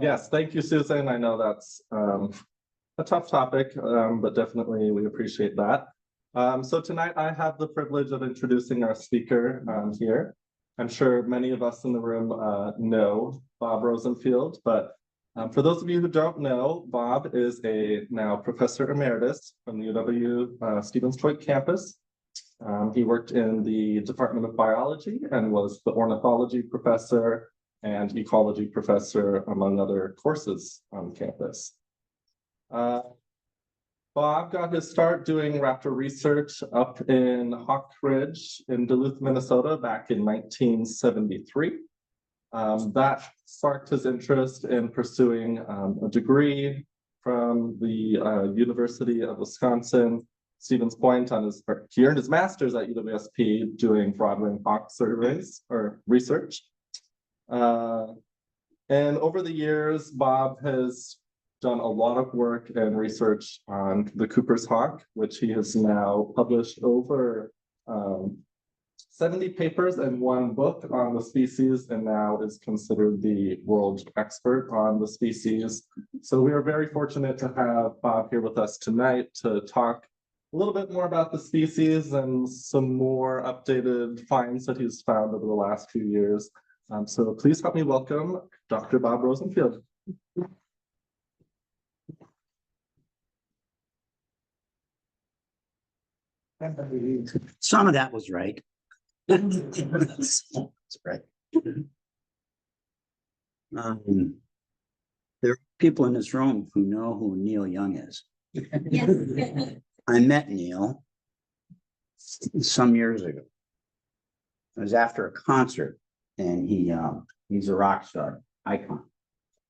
Yes, thank you, Susan. I know that's a tough topic, but definitely we appreciate that. So tonight I have the privilege of introducing our speaker here. I'm sure many of us in the room know Bob Rosenfield, but for those of you who don't know, Bob is a now professor emeritus from the UW Stevens-Point campus. He worked in the Department of Biology and was the ornithology professor and ecology professor, among other courses on campus. Bob got his start doing raptor research up in Hawk Ridge in Duluth, Minnesota back in 1973. That sparked his interest in pursuing a degree from the University of Wisconsin, Stevens-Point. He earned his master's at UWSP doing broad-wing hawk surveys or research. And over the years, Bob has done a lot of work and research on the Cooper's hawk, which he has now published over 70 papers and 1 book on the species, and now is considered the world expert on the species. So we are very fortunate to have Bob here with us tonight to talk a little bit more about the species and some more updated finds that he's found over the last few years. So please help me welcome Dr. Bob Rosenfield. Some of that was right. That's right. There are people in this room who know who Neil Young is. Yes. I met Neil some years ago. It was after a concert, and he's a rock star icon,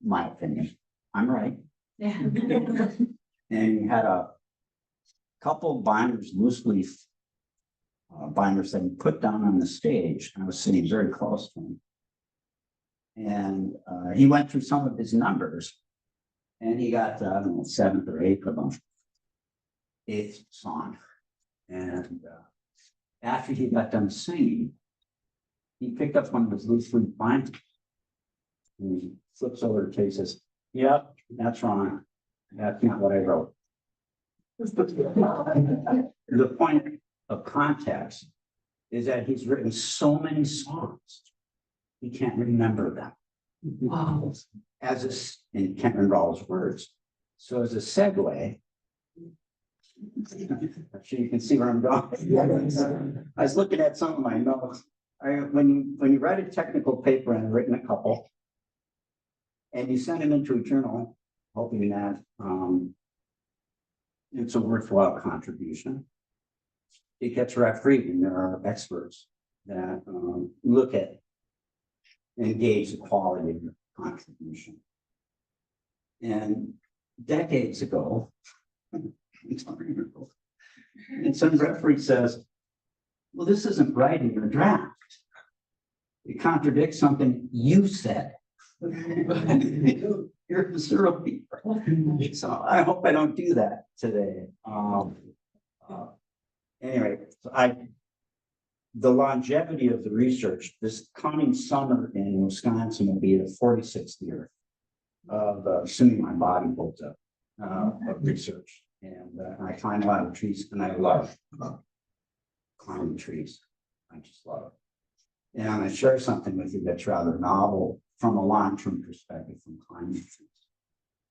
in my opinion. I'm right. Yeah. And he had a couple binders, loose leaf binders that he put down on the stage. I was sitting very close to him. And he went through some of his numbers, and he got, I don't know, 7th or 8th of them, 8th song. And after he got done singing, he picked up one of his loose leaf binders. And he flips over to Kay and says, "Yep, that's wrong. That's not what I wrote." The point of context is that he's written so many songs, he can't remember them. Wow. And he can't remember all his words. So as a segue, I'm sure you can see where I'm going. I was looking at some of my notes. When you write a technical paper, and I've written a couple, and you send them into a journal, hoping that it's a worthwhile contribution, it gets refereed, and there are experts that look at and gauge the quality of your contribution. And decades ago, and some referee says, "Well, this isn't right in your draft. It contradicts something you said." You're miserable. So I hope I don't do that today. Anyway, so the longevity of the research, this coming summer in Wisconsin will be the 46th year of assuming my body holds up of research. And I climb a lot of trees, and I love climbing trees. I just love it. And I'm going to share something with you that's rather novel from a long-term perspective from climbing trees.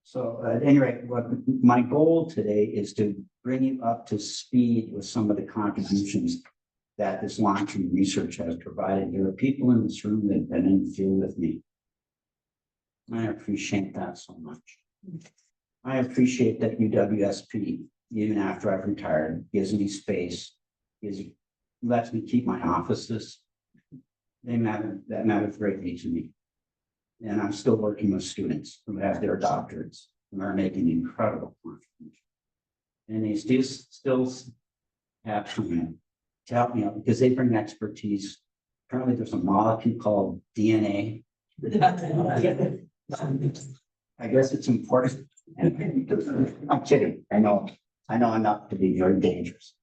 So at any rate, what my goal today is to bring you up to speed with some of the contributions that this long-term research has provided. There are people in this room that have been in the field with me. I appreciate that so much. I appreciate that UWSP, even after I've retired, gives me space, lets me keep my offices. That matters greatly to me. And I'm still working with students who have their doctorates and are making incredible contributions. And they still have time to help me out because they bring expertise. Apparently there's a molecule called DNA. I guess it's important. I'm kidding. I know enough to be very dangerous.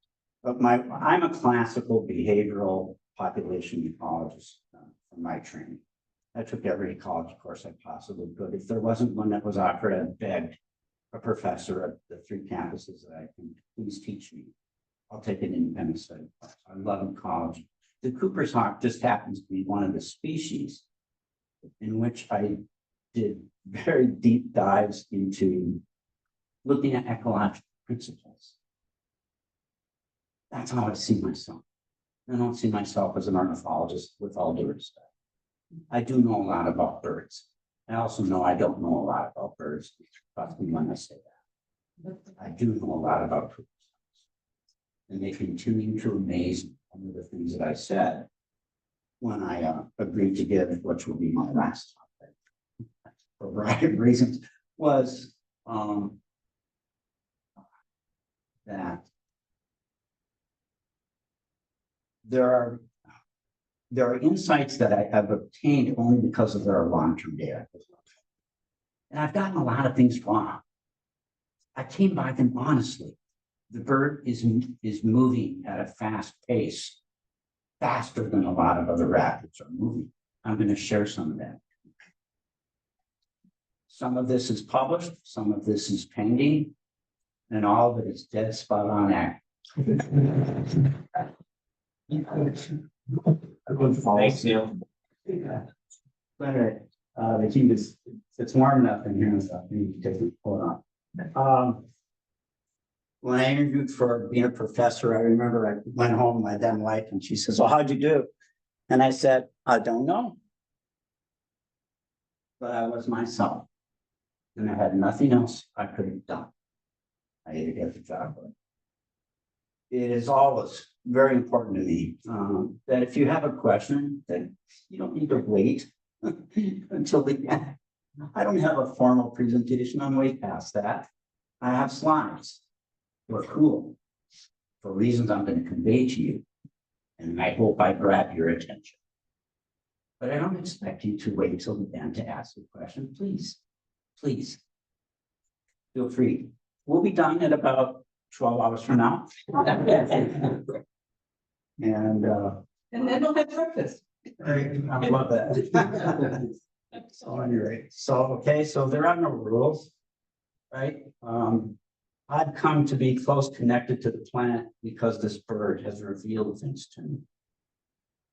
But I'm a classical behavioral population ecologist from my training. I took every college course I possibly could. If there wasn't one that was offered, I begged a professor at the 3 campuses that I can please teach me. I'll take an independent study class. I love college. The Cooper's hawk just happens to be one of the species in which I did very deep dives into looking at ecological principles. That's how I see myself. I don't see myself as an ornithologist, with all due respect. I do know a lot about birds. I also know I don't know a lot about birds. Trust me when I say that. I do know a lot about Cooper's hawks. And they continue to amaze me. One of the things that I said when I agreed to give, which will be my last topic, for a variety of reasons, was that there are insights that I have obtained only because of their long-term data. And I've gotten a lot of things wrong. I came by them honestly. The bird is moving at a fast pace, faster than a lot of other raptors are moving. I'm going to share some of that. Some of this is published, some of this is pending, and all of it is dead spot on accurate. Thanks, Neil. The heat is, it's warm enough in here, so I need to take it, hold on. When I interviewed for being a professor, I remember I went home with my then wife and she says, well, how'd you do? And I said, I don't know. But I was myself. And I had nothing else I could have done. I had to get the job done. It is always very important to me that if you have a question, that you don't need to wait until the end. I don't have a formal presentation. I'm way past that. I have slides. They're cool for reasons I'm going to convey to you. And I hope I grab your attention. But I don't expect you to wait till the end to ask a question. Please, please feel free. We'll be done at about 12 hours from now. And then we'll have breakfast. I love that. So anyway, okay, so there are no rules, right? I've come to be close connected to the planet because this bird has revealed things to me.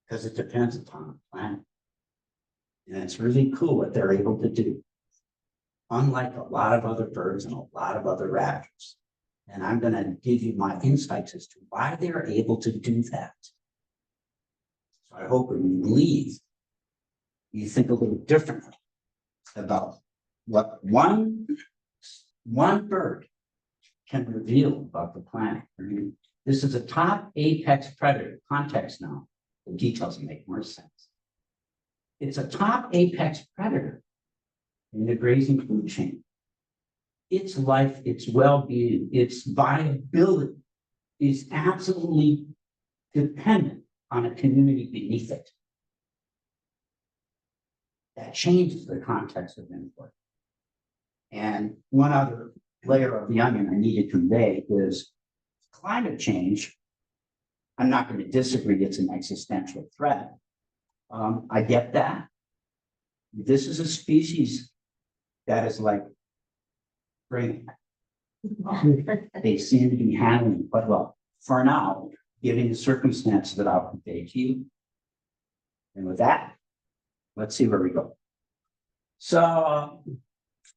Because it depends upon the planet. And it's really cool what they're able to do. Unlike a lot of other birds and a lot of other raptors. And I'm going to give you my insights as to why they're able to do that. So I hope when you leave, you think a little differently about what one bird can reveal about the planet. This is a top apex predator. Context now. The details make more sense. It's a top apex predator in the grazing food chain. Its life, its well-being, its viability is absolutely dependent on a community beneath it. That changes the context of input. And one other layer of the onion I need to convey is climate change. I'm not going to disagree it's an existential threat. I get that. This is a species that is like great. They seem to be handling quite well for now, given the circumstances that I'll convey to you. And with that, let's see where we go. So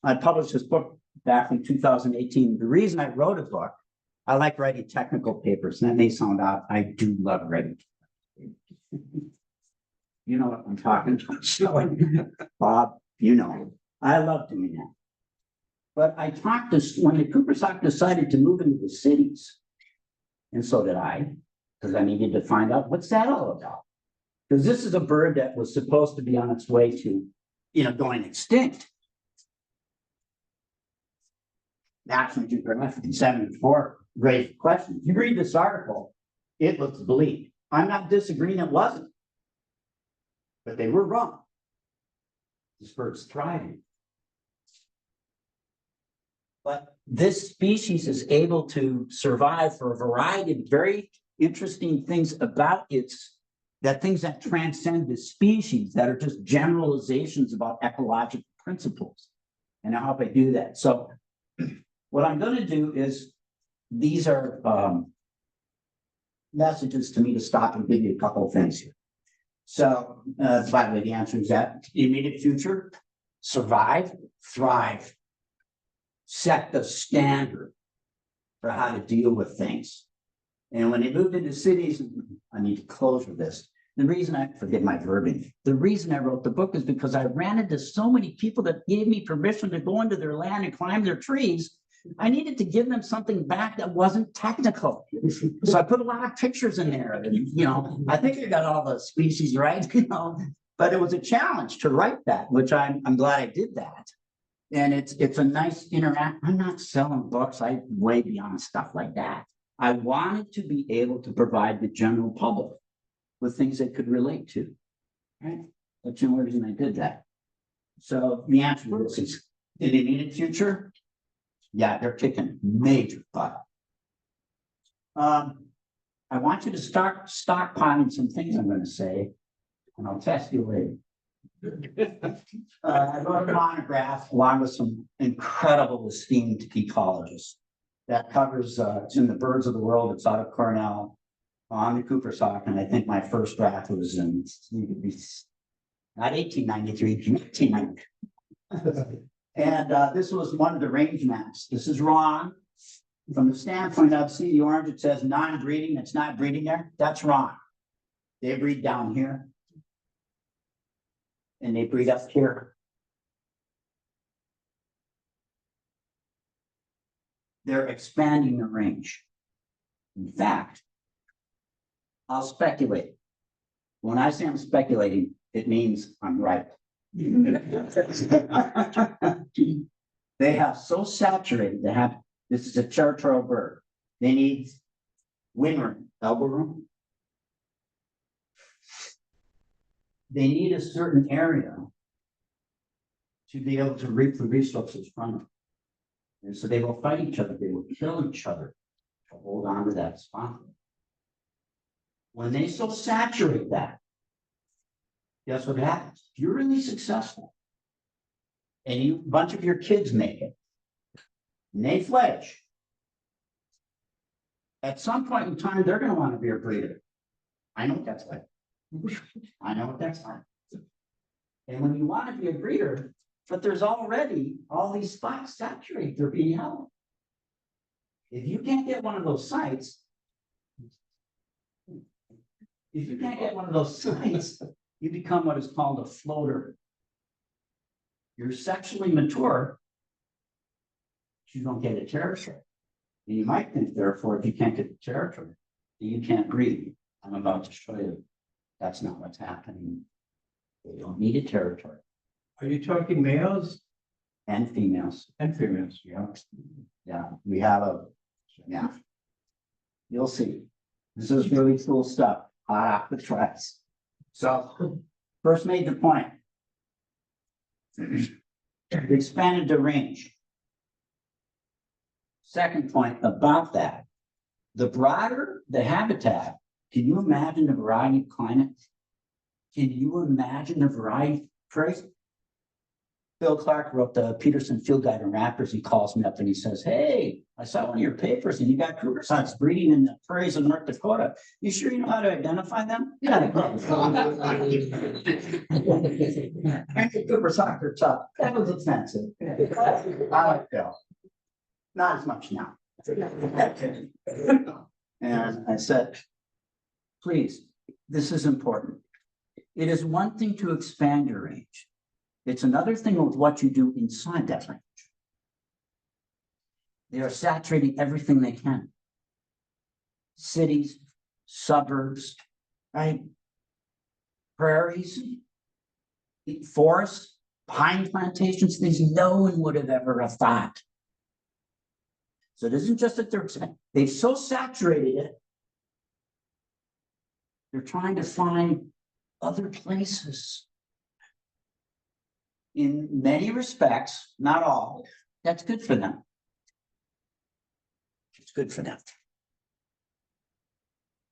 I published this book back in 2018. The reason I wrote a book, I like writing technical papers. And that may sound odd. I do love writing. You know what I'm talking about. So, Bob, you know, I love doing that. But I talked to, when the Cooper's hawk decided to move into the cities, and so did I, because I needed to find out what's that all about. Because this is a bird that was supposed to be on its way to, going extinct. National Geographic in 74 raised questions. You read this article, it looks bleak. I'm not disagreeing it wasn't. But they were wrong. This bird's thriving. But this species is able to survive for a variety of very interesting things about its that things that transcend the species, that are just generalizations about ecological principles. And I hope I do that. So what I'm going to do is, these are messages to me to stop and give you a couple of things here. So, by the way, the answer is that immediate future, survive, thrive, set the standard for how to deal with things. And when they moved into cities, I need to close with this. The reason I forget my verbing, the reason I wrote the book is because I ran into so many people that gave me permission to go into their land and climb their trees. I needed to give them something back that wasn't technical. So I put a lot of pictures in there. And, you know, I think I got all the species right, you know, but it was a challenge to write that, which I'm glad I did that. And it's a nice interact. I'm not selling books. I'm way beyond stuff like that. I wanted to be able to provide the general public with things they could relate to. Right? That's the only reason I did that. So the answer to this is, in the immediate future, yeah, they're kicking major butt. I want you to start stockpiling some things I'm going to say, and I'll test you later. I wrote a monograph along with some incredible esteemed ecologists that covers, it's in the Birds of the World. It's out of Cornell on the Cooper Sock. And I think my first draft was in not 1893, 1990. And this was one of the range maps. This is wrong. From the standpoint of, see the orange, it says non-breeding, it's not breeding there. That's wrong. They breed down here. And they breed up here. They're expanding the range. In fact, I'll speculate. When I say I'm speculating, it means I'm right. They have so saturated, this is a territorial bird. They need wind room, elbow room. They need a certain area to be able to reap the resources from it. And so they will fight each other, they will kill each other to hold on to that spot. When they so saturate that, guess what happens? If you're really successful and a bunch of your kids make it, and they fledge, at some point in time, they're going to want to be a breeder. I know what that's like. I know what that's like. And when you want to be a breeder, but there's already all these spots saturated, they're being held. If you can't get one of those sites, you become what is called a floater. You're sexually mature, but you don't get a territory. And you might think, therefore, if you can't get the territory, you can't breed. I'm about to show you that's not what's happening. They don't need a territory. Are you talking males And females. and females? Yeah. Yeah, we have yeah. You'll see. This is really cool stuff. Hot off the press. So, first major point. We expanded the range. Second point about that. The broader the habitat, can you imagine the variety of climates? Can you imagine the variety of prairie? Bill Clark wrote the Peterson Field Guide on Raptors. He calls me up and he says, "Hey, I saw one of your papers and you got cougar sons breeding in the prairies of North Dakota. You sure you know how to identify them?" Yeah. And the cougar socks are tough. That was expensive. I like Bill. Not as much now. And I said, please, this is important. It is one thing to expand your range. It's another thing with what you do inside that range. They are saturating everything they can. Cities, suburbs, right? Prairies, forests, pine plantations, things no one would have ever thought. So it isn't just that they've so saturated it. They're trying to find other places. In many respects, not all, that's good for them. It's good for them.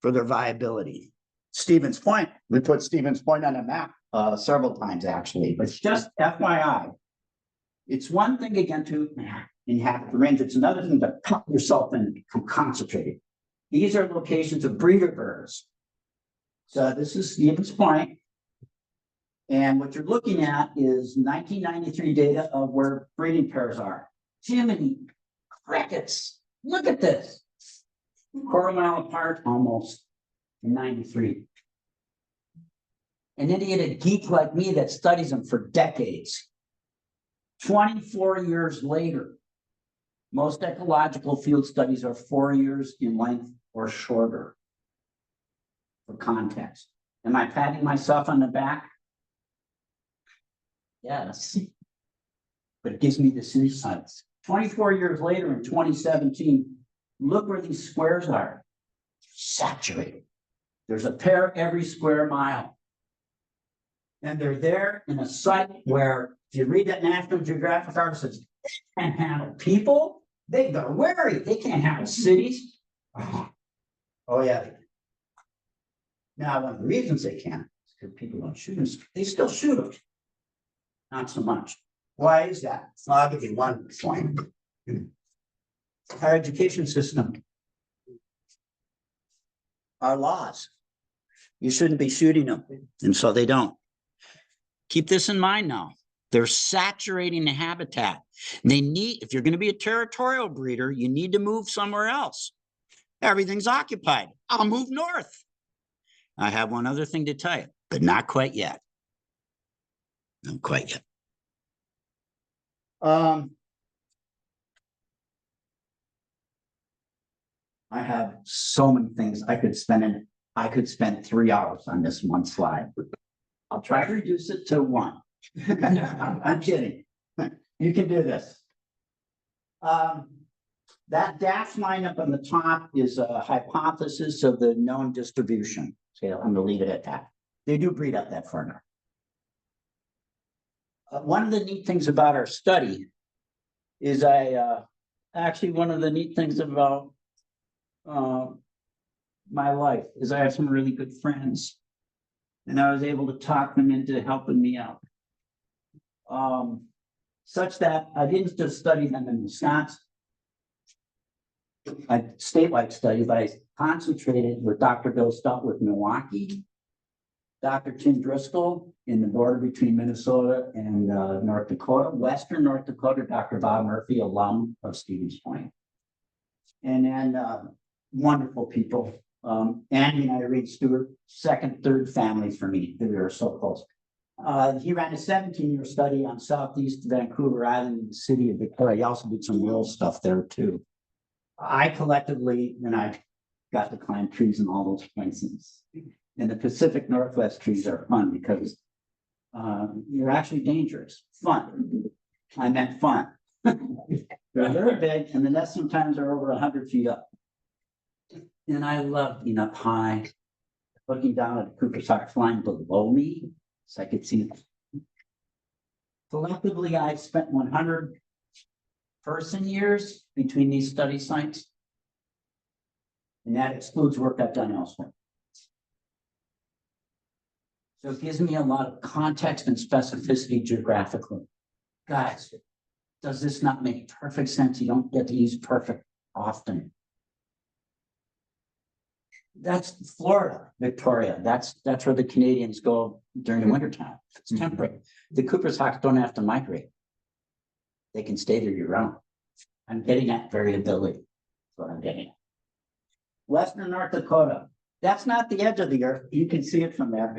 For their viability. Stevens Point. We put Stevens Point on a map several times actually, but just FYI. It's one thing again to inhabit the range. It's another thing to cut yourself and become concentrated. These are locations of breeder birds. So this is Stevens Point. And what you're looking at is 1993 data of where breeding pairs are. Jiminy crickets. Look at this. Quarter mile apart almost in 93. An idiot geek like me that studies them for decades. 24 years later, most ecological field studies are 4 years in length or shorter. For context. Am I patting myself on the back? Yes. But it gives me the insights. 24 years later in 2017, look where these squares are. Saturated. There's a pair every square mile. And they're there in a site where, if you read that National Geographic article, says, they can't handle people. They're wary. They can't handle cities. Oh yeah. Now, one of the reasons they can't is because people don't shoot them. They still shoot them. Not so much. Why is that? Well, I'll give you one point. Our education system. Our laws. You shouldn't be shooting them. And so they don't. Keep this in mind now. They're saturating the habitat. They need, if you're going to be a territorial breeder, you need to move somewhere else. Everything's occupied. I'll move north. I have one other thing to tell you, but not quite yet. Not quite yet. I have so many things I could spend 3 hours on this one slide. I'll try to reduce it to one. I'm kidding. You can do this. That dashed line up on the top is a hypothesis of the known distribution. So I'm gonna leave it at that. They do breed up that far north. One of the neat things about our study is actually one of the neat things about my life is I have some really good friends. And I was able to talk them into helping me out. Such that I didn't just study them in Wisconsin. I statewide study, but I concentrated with Dr. Bill Stutt with Milwaukee, Dr. Tim Driscoll in the border between Minnesota and North Dakota, Western North Dakota, Dr. Bob Murphy, alum of Stevens Point. And then wonderful people. Andy and I, Reed Stewart, second, third family for me. We were so close. He ran a 17-year study on southeast Vancouver Island in the city of Victoria. He also did some rural stuff there too. I collectively, and I got to climb trees in all those places. And the Pacific Northwest trees are fun because you're actually dangerous. Fun. I meant fun. They're very big, and the nests sometimes are over 100 feet up. And I love being up high, looking down at the Cooper's Hawk flying below me, so I could see them. Collectively, I've spent 100 person years between these study sites. And that excludes work I've done elsewhere. So it gives me a lot of context and specificity geographically. Guys, does this not make perfect sense? You don't get to use perfect often. That's Florida, Victoria. That's where the Canadians go during the wintertime. It's temperate. The Cooper's Hawks don't have to migrate. They can stay there year round. I'm getting at variability. That's what I'm getting at. Western North Dakota. That's not the edge of the earth. You can see it from there.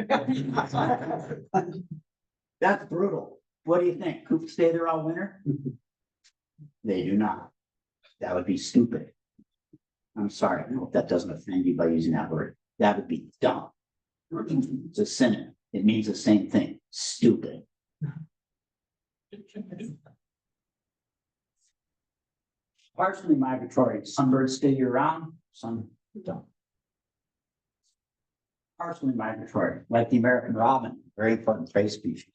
That's brutal. What do you think? Coops stay there all winter? They do not. That would be stupid. I'm sorry. I hope that doesn't offend you by using that word. That would be dumb. It's a synonym. It means the same thing. Stupid. Partially migratory. Some birds stay year round, some don't. Partially migratory, like the American robin, very important prey species.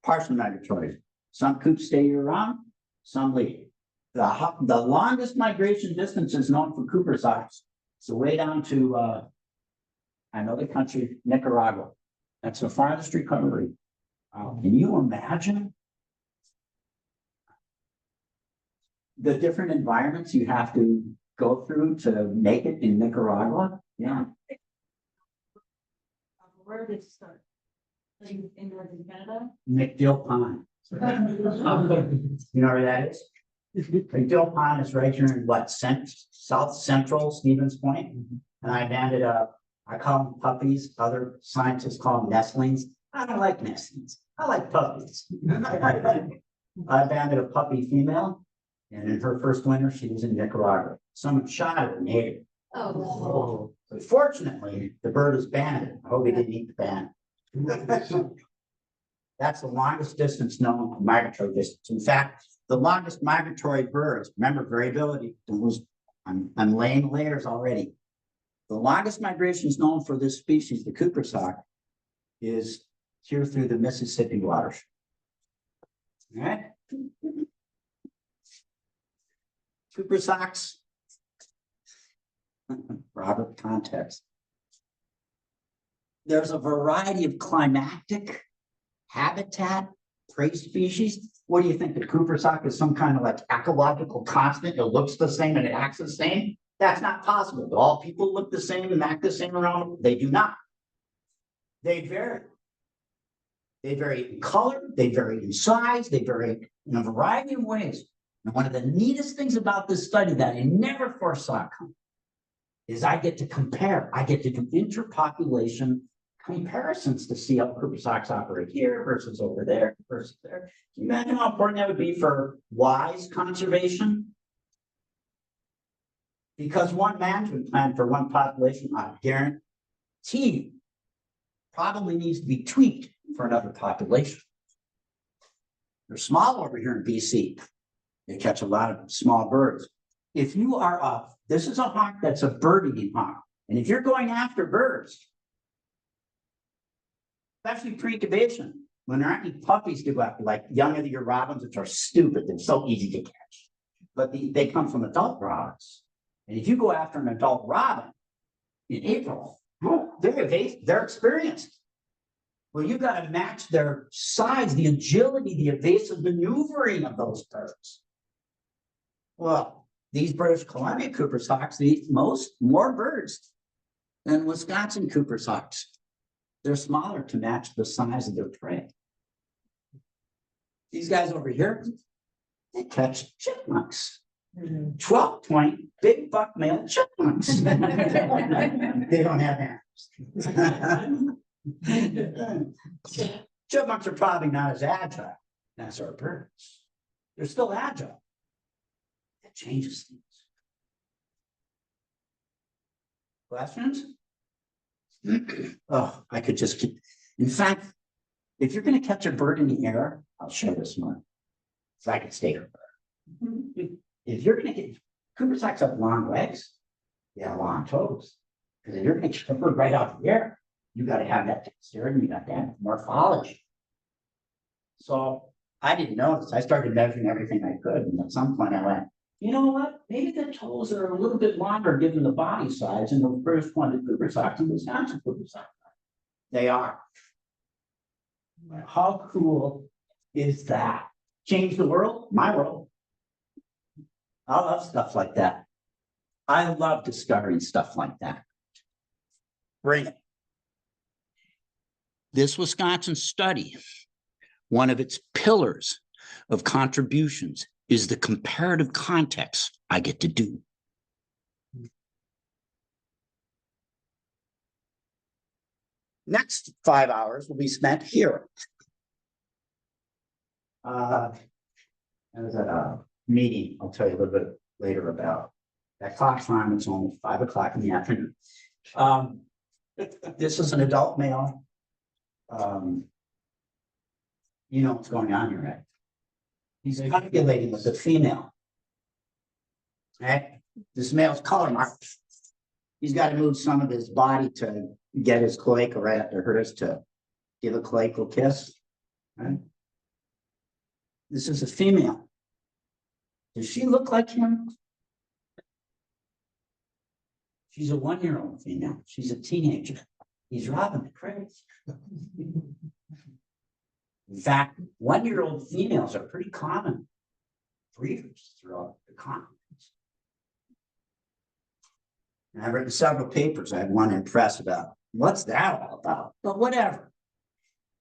Partially migratory. Some coops stay year round, some leave. The longest migration distance is known for Cooper's Hawks. So way down to I know the country, Nicaragua. That's the farthest recovery. Can you imagine the different environments you have to go through to make it in Nicaragua? Yeah. Where did it start? Like in Northern Canada? McDill Pond. You know where that is? McDill Pond is right here in what, south central Stevens Point? And I banded up, I call them puppies, other scientists call them nestlings. I don't like nestlings, I like puppies. I banded a puppy female, and in her first winter, she was in Nicaragua. Someone shot her and ate her. Oh. But fortunately, the bird is banded. I hope he didn't eat the band. That's the longest distance known migratory distance. In fact, the longest migratory birds, remember variability, I'm laying layers already. The longest migrations known for this species, the Cooper sock, is here through the Mississippi watershed. All right. Cooper socks. Robert, context. There's a variety of climatic, habitat, prey species. What do you think? The Cooper sock is some kind of like ecological constant? It looks the same and it acts the same? That's not possible. Do all people look the same and act the same around? They do not. They vary. They vary in color, they vary in size, they vary in a variety of ways. And one of the neatest things about this study that I never foresaw coming is I get to compare. I get to do interpopulation comparisons to see how Cooper socks operate here versus over there versus there. Can you imagine how important that would be for wise conservation? Because one management plan for one population, I guarantee, probably needs to be tweaked for another population. They're small over here in BC. They catch a lot of small birds. If you are this is a hawk that's a bird-eating hawk. And if you're going after birds, especially pre-incubation, when there aren't any puppies to go after, like young of the year robins, which are stupid, they're so easy to catch. But they come from adult robins. And if you go after an adult robin in April, they're experienced. Well, you got to match their size, the agility, the evasive maneuvering of those birds. Well, these British Columbia Cooper socks eat more birds than Wisconsin Cooper socks. They're smaller to match the size of their prey. These guys over here, they catch chipmunks. 12, 20 big buck male chipmunks. They don't have hands. Chipmunks are probably not as agile as our birds. They're still agile. That changes things. Questions? Oh, I could just keep. In fact, if you're going to catch a bird in the air, I'll share this one. So I can stay here. If you're going to get Cooper socks have long legs, yeah, long toes. Because if you're going to catch a bird right out of the air, you got to have that dexterity, you got that morphology. So I didn't notice. I started measuring everything I could, and at some point I went, you know what? Maybe the toes are a little bit longer given the body size and the first one, the Cooper socks and Wisconsin Cooper socks. They are. How cool is that? Change the world? My world. I love stuff like that. I love discovering stuff like that. Bring it. This Wisconsin study, one of its pillars of contributions is the comparative context I get to do. Next 5 hours will be spent here. There's a meeting I'll tell you a little bit later about. That clock time, it's only 5 o'clock in the afternoon. This is an adult male. You know what's going on here, right? He's copulating with a female. Right? This male's color marked. He's got to move some of his body to get his cloaca right up to hers to give a cloacal kiss. Right? This is a female. Does she look like him? She's a 1-year-old female. She's a teenager. He's robbing the crates. In fact, 1-year-old females are pretty common breeders throughout the continent. And I've written several papers. I had one in press about what's that all about, but whatever.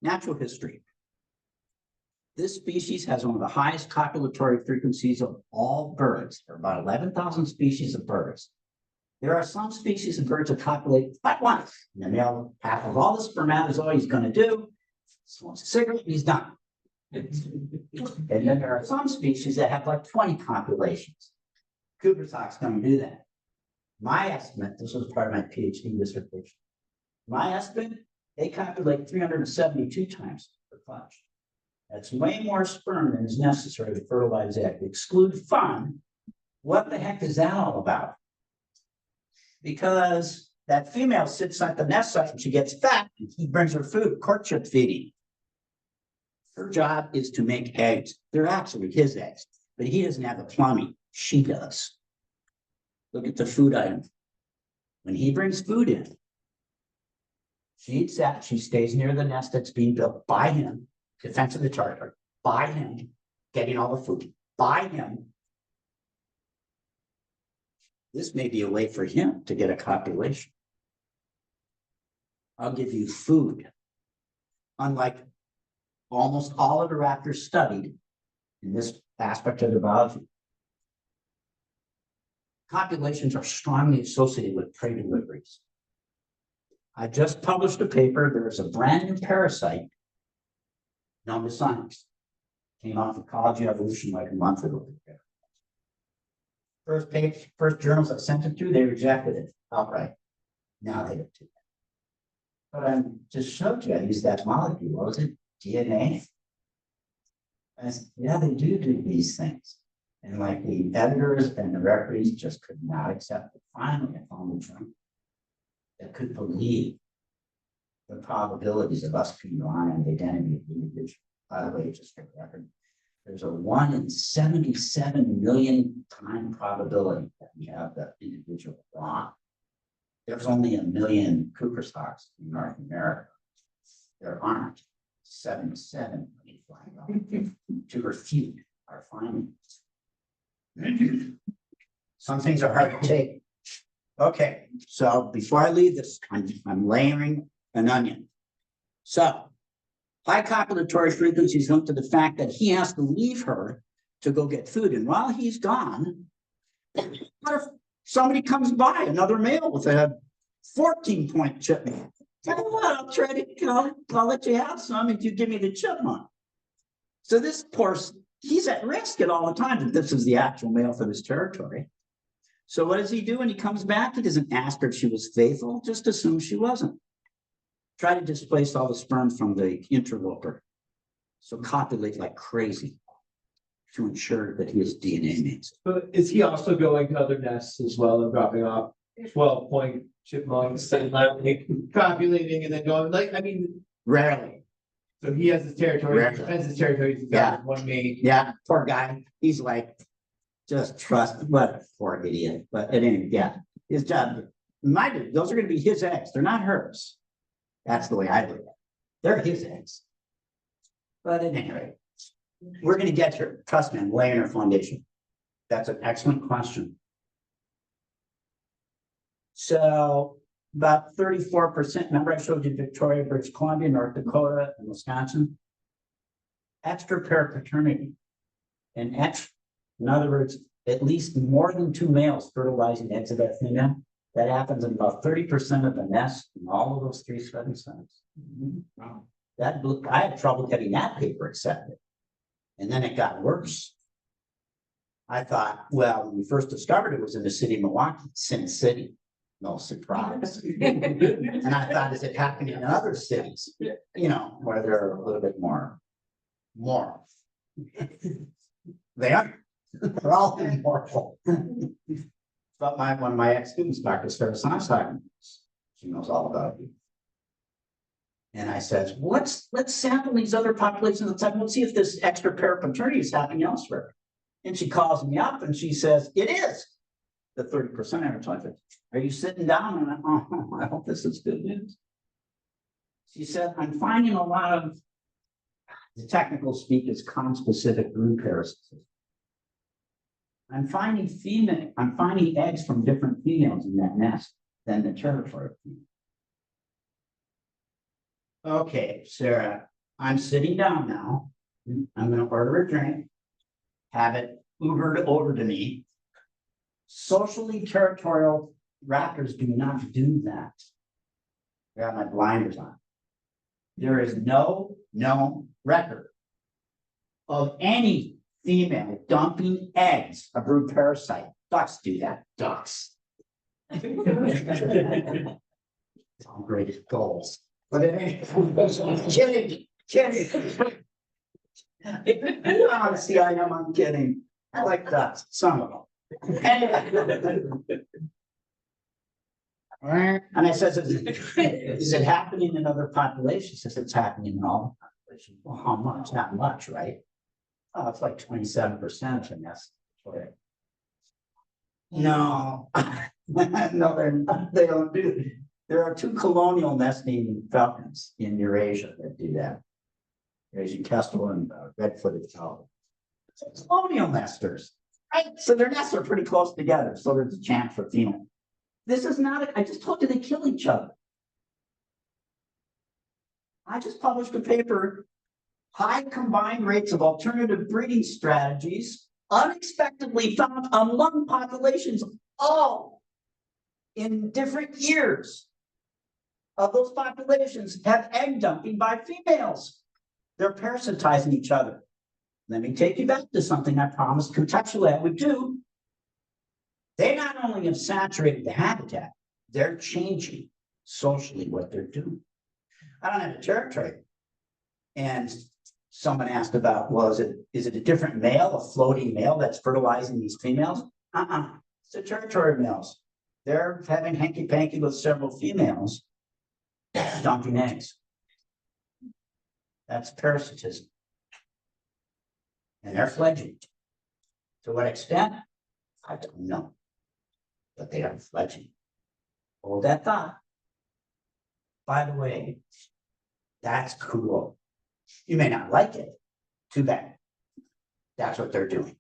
Natural history. This species has one of the highest copulatory frequencies of all birds. There are about 11,000 species of birds. There are some species of birds that copulate but once. And the male half of all the spermatozoid he's going to do, smokes a cigarette, and he's done. And then there are some species that have like 20 copulations. Cooper's hawks don't do that. My estimate, this was part of my PhD dissertation. My estimate, they copulate 372 times per clutch. That's way more sperm than is necessary to fertilize egg. Exclude fun. What the heck is that all about? Because that female sits at the nest site and she gets fat and he brings her food, courtship feeding. Her job is to make eggs. They're actually his eggs, but he doesn't have the plumbing. She does. Look at the food item. When he brings food in, she eats that. She stays near the nest that's being built by him, defense of the territory, by him, getting all the food, by him. This may be a way for him to get a copulation. I'll give you food. Unlike almost all of the raptors studied in this aspect of the biology, copulations are strongly associated with prey deliveries. I just published a paper. There's a brand new parasite known to science. Came out of Ecology Evolution like a month ago. First page, first journals I sent it to, they rejected it outright. Now they do too. But I just showed you, I used that molecule. What was it? DNA. I said, yeah, they do these things. And like the editors and the referees just could not accept it. Finally, I found a journal that could believe the probabilities of us being lying on the identity of the individual. By the way, just for the record, there's a 1 in 77 million time probability that we have that individual wrong. There's only 1 million Cooper's hawks in North America. There aren't 77 million flying to refute our findings. Some things are hard to take. Okay, so before I leave this, I'm layering an onion. So, high copulatory frequency is linked to the fact that he has to leave her to go get food. And while he's gone, what if somebody comes by, another male with a 14-point chipmunk? Tell you what, I'll try to I'll let you have some if you give me the chipmunk. So this horse, he's at risk at all the time that this is the actual male for this territory. So what does he do when he comes back? He doesn't ask her if she was faithful, just assume she wasn't. Try to displace all the sperm from the interloper. So copulate like crazy to ensure that his DNA makes it. But is he also going to other nests as well and dropping off 12-point chipmunks and like copulating and then going like, I mean, Rarely. so he has his territory, Rare. he defends his territory, he's Yeah. got one mate. Yeah, poor guy. He's like, just trust, what a poor idiot. But anyway, yeah, his job, those are going to be his eggs. They're not hers. That's the way I look at it. They're his eggs. But at any rate, we're going to get here. Trust me, I'm laying our foundation. That's an excellent question. So about 34%, remember I showed you Victoria, British Columbia, North Dakota, and Wisconsin? Extra pair paternity. And in other words, at least more than 2 males fertilizing eggs of that female. That happens in about 30% of the nests in all of those 3 study sites. Wow. I had trouble getting that paper accepted. And then it got worse. I thought, well, when we first discovered it was in the city of Milwaukee, Sin City. No surprise. And I thought, is it happening in other cities? You know, where they're a little bit more moral. They are. They're all immoral. But one of my ex-students, Dr. Sarah Sonstein, she knows all about it. And I said, let's sample these other populations of the time. Let's see if this extra pair of paternity is happening elsewhere. And she calls me up and she says, it is. The 30% advertising. Are you sitting down? And I hope this is good news. She said, I'm finding a lot of, the technical speak is conspecific brood parasitism. I'm finding eggs from different females in that nest than the territory female. Okay, Sarah, I'm sitting down now. I'm gonna order a drink. Have it Ubered over to me. Socially territorial raptors do not do that. I got my blinders on. There is no known record of any female dumping eggs, a brood parasite. Ducks do that, ducks. All greatest goals. But it ain't, kidding. Honestly, I'm kidding. I like ducks, some of them. And I says, is it happening in other populations? Says it's happening in all populations. Well, how much? Not much, right? Oh, it's like 27% in this. No, no, they don't do. There are 2 colonial nesting falcons in Eurasia that do that. Eurasian kestrel and red-footed falcon. Colonial nesters, right? So their nests are pretty close together, so there's a chance for female. This is not, I just told you they kill each other. I just published a paper, high combined rates of alternative breeding strategies unexpectedly found among populations all in different years of those populations have egg dumping by females. They're parasitizing each other. Let me take you back to something I promised contextually I would do. They not only have saturated the habitat, they're changing socially what they're doing. I don't have a territory. And someone asked about, well, is it a different male, a floating male that's fertilizing these females? It's the territory males. They're having hanky-panky with several females dumping eggs. That's parasitism. And they're fledgling. To what extent? I don't know. But they are fledgling. Hold that thought. By the way, that's cool. You may not like it. Too bad. That's what they're doing.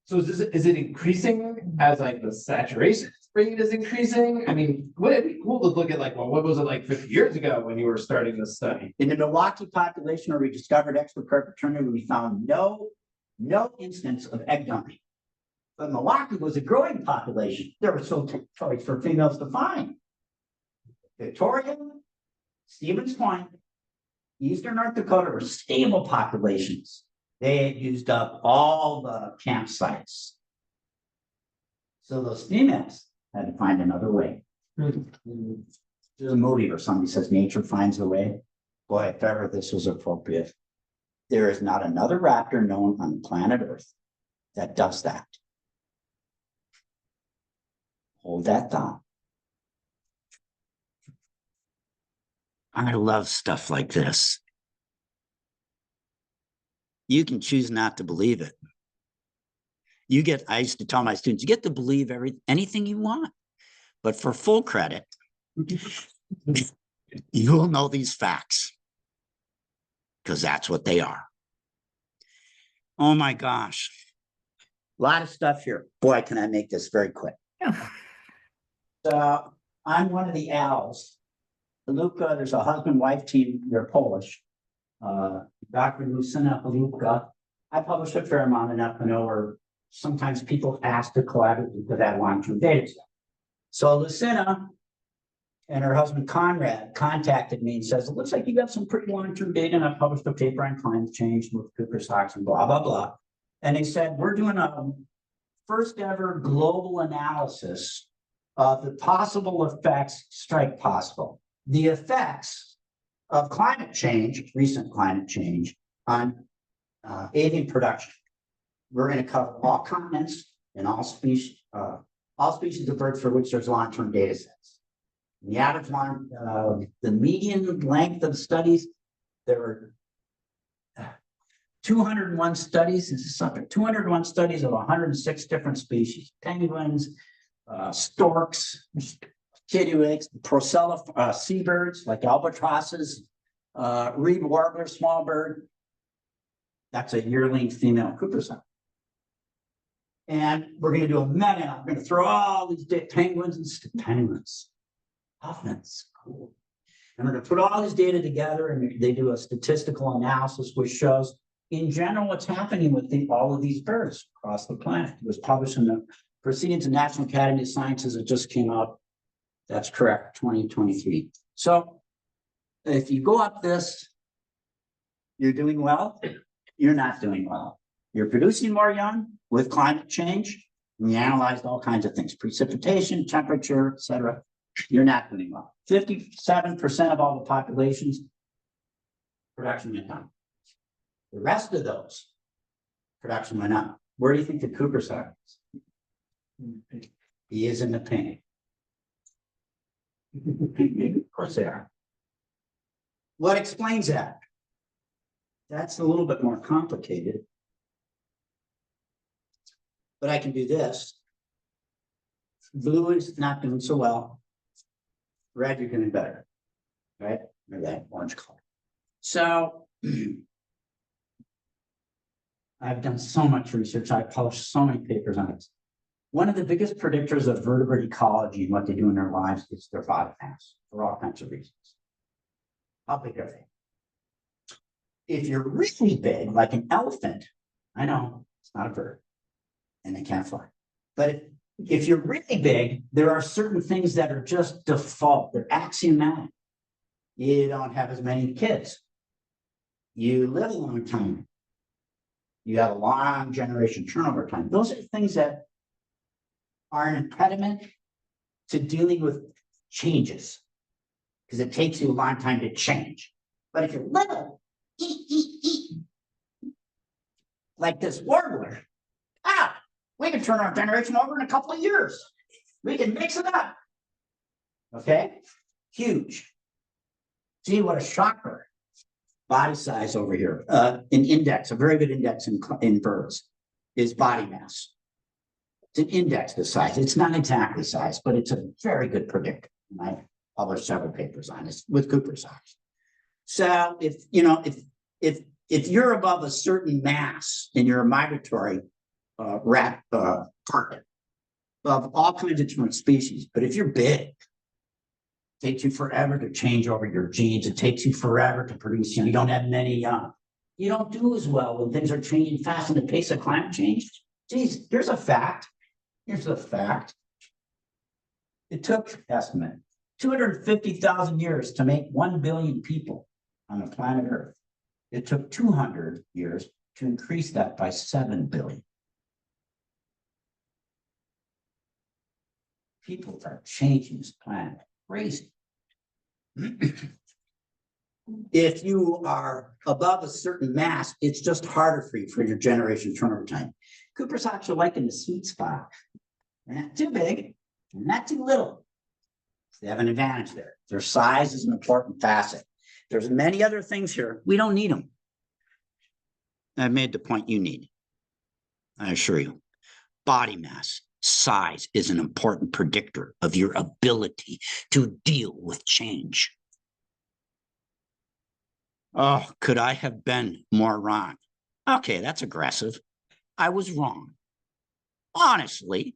So is it increasing as like the saturation rate is increasing? I mean, would it be cool to look at like, well, what was it like 50 years ago when you were starting this study? In the Milwaukee population where we discovered extracarp paternity, we found no instance of egg dumping. But Milwaukee was a growing population. There were so choice for females to find. Victoria, Stevens Point, Eastern North Dakota were stable populations. They had used up all the campsites. So those females had to find another way. There's a movie where somebody says nature finds a way. Boy, if ever this was appropriate. There is not another raptor known on planet Earth that does that. Hold that thought. I love stuff like this. You can choose not to believe it. I used to tell my students, you get to believe anything you want, but for full credit, you will know these facts because that's what they are. Oh my gosh. A lot of stuff here. Boy, can I make this very quick. So I'm one of the owls. Paluca, there's a husband-wife team, they're Polish. Dr. Lucyna Paluca. I published a fair amount in FNO where sometimes people ask to collaborate because I want to data set. So Lucyna and her husband Conrad contacted me and says, it looks like you got some pretty long-term data, and I published a paper on climate change with Cooper stocks and blah, blah, blah. And they said, we're doing a first ever global analysis of the possible effects, strike possible, the effects of climate change, recent climate change on avian production. We're going to cover all continents and all species of birds for which there's long-term data sets. The average the median length of studies, there were 201 studies. This is something, 201 studies of 106 different species: penguins, storks, kittiwakes, procella seabirds like albatrosses, Reed warbler, small bird. That's a yearling female Cooper's hawk. And we're gonna do a meta, I'm gonna throw all these penguins and penguins. Puffins, cool. And we're gonna put all this data together and they do a statistical analysis which shows in general what's happening with all of these birds across the planet. It was published in the Proceedings of National Academy of Sciences. It just came out. That's correct, 2023. So if you go up this, you're doing well, you're not doing well. You're producing more young with climate change. We analyzed all kinds of things, precipitation, temperature, etc. You're not doing well. 57% of all the populations, production went down. The rest of those, production went up. Where do you think the Cooper's hawk is? He is in the pink. Of course they are. What explains that? That's a little bit more complicated. But I can do this. Blue is not doing so well. Red, you're doing better. Right? Or that orange color. So I've done so much research. I published so many papers on it. One of the biggest predictors of vertebrate ecology and what they do in their lives is their body mass for all kinds of reasons. How big are they? If you're really big, like an elephant, I know it's not a bird and they can't fly. But if you're really big, there are certain things that are just default. They're axiomatic. You don't have as many kids. You live a long time. You have a long generation turnover time. Those are things that are an impediment to dealing with changes because it takes you a long time to change. But if you're little, like this warbler, we can turn our generation over in a couple of years. We can mix it up. Okay, huge. See what a shocker. Body size over here. An index, a very good index in birds is body mass. It's an index to size. It's not exactly size, but it's a very good predictor. And I published several papers on this with Cooper's hawks. So if you're above a certain mass and you're a migratory rat target of all kinds of different species, but if you're big, it takes you forever to change over your genes. It takes you forever to produce. You don't have many young. You don't do as well when things are changing fast in the pace of climate change. Geez, here's a fact. Here's the fact. It took, estimate, 250,000 years to make 1 billion people on the planet Earth. It took 200 years to increase that by 7 billion. People are changing this planet. Crazy. If you are above a certain mass, it's just harder for you for your generation turnover time. Cooper's hawks are like in the sweet spot. They're not too big, they're not too little. They have an advantage there. Their size is an important facet. There's many other things here. We don't need them. I've made the point you need. I assure you. Body mass, size is an important predictor of your ability to deal with change. Oh, could I have been more wrong? Okay, that's aggressive. I was wrong. Honestly,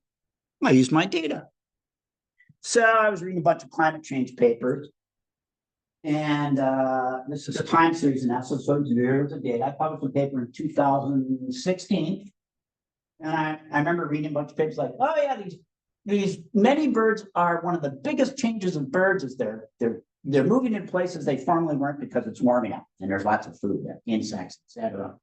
I used my data. So I was reading a bunch of climate change papers. And this is a time series analysis, so years of data. I published a paper in 2016. And I remember reading a bunch of papers like, oh yeah, these many birds are one of the biggest changes of birds is they're moving in places they formerly weren't because it's warming up and there's lots of food there, insects, etc.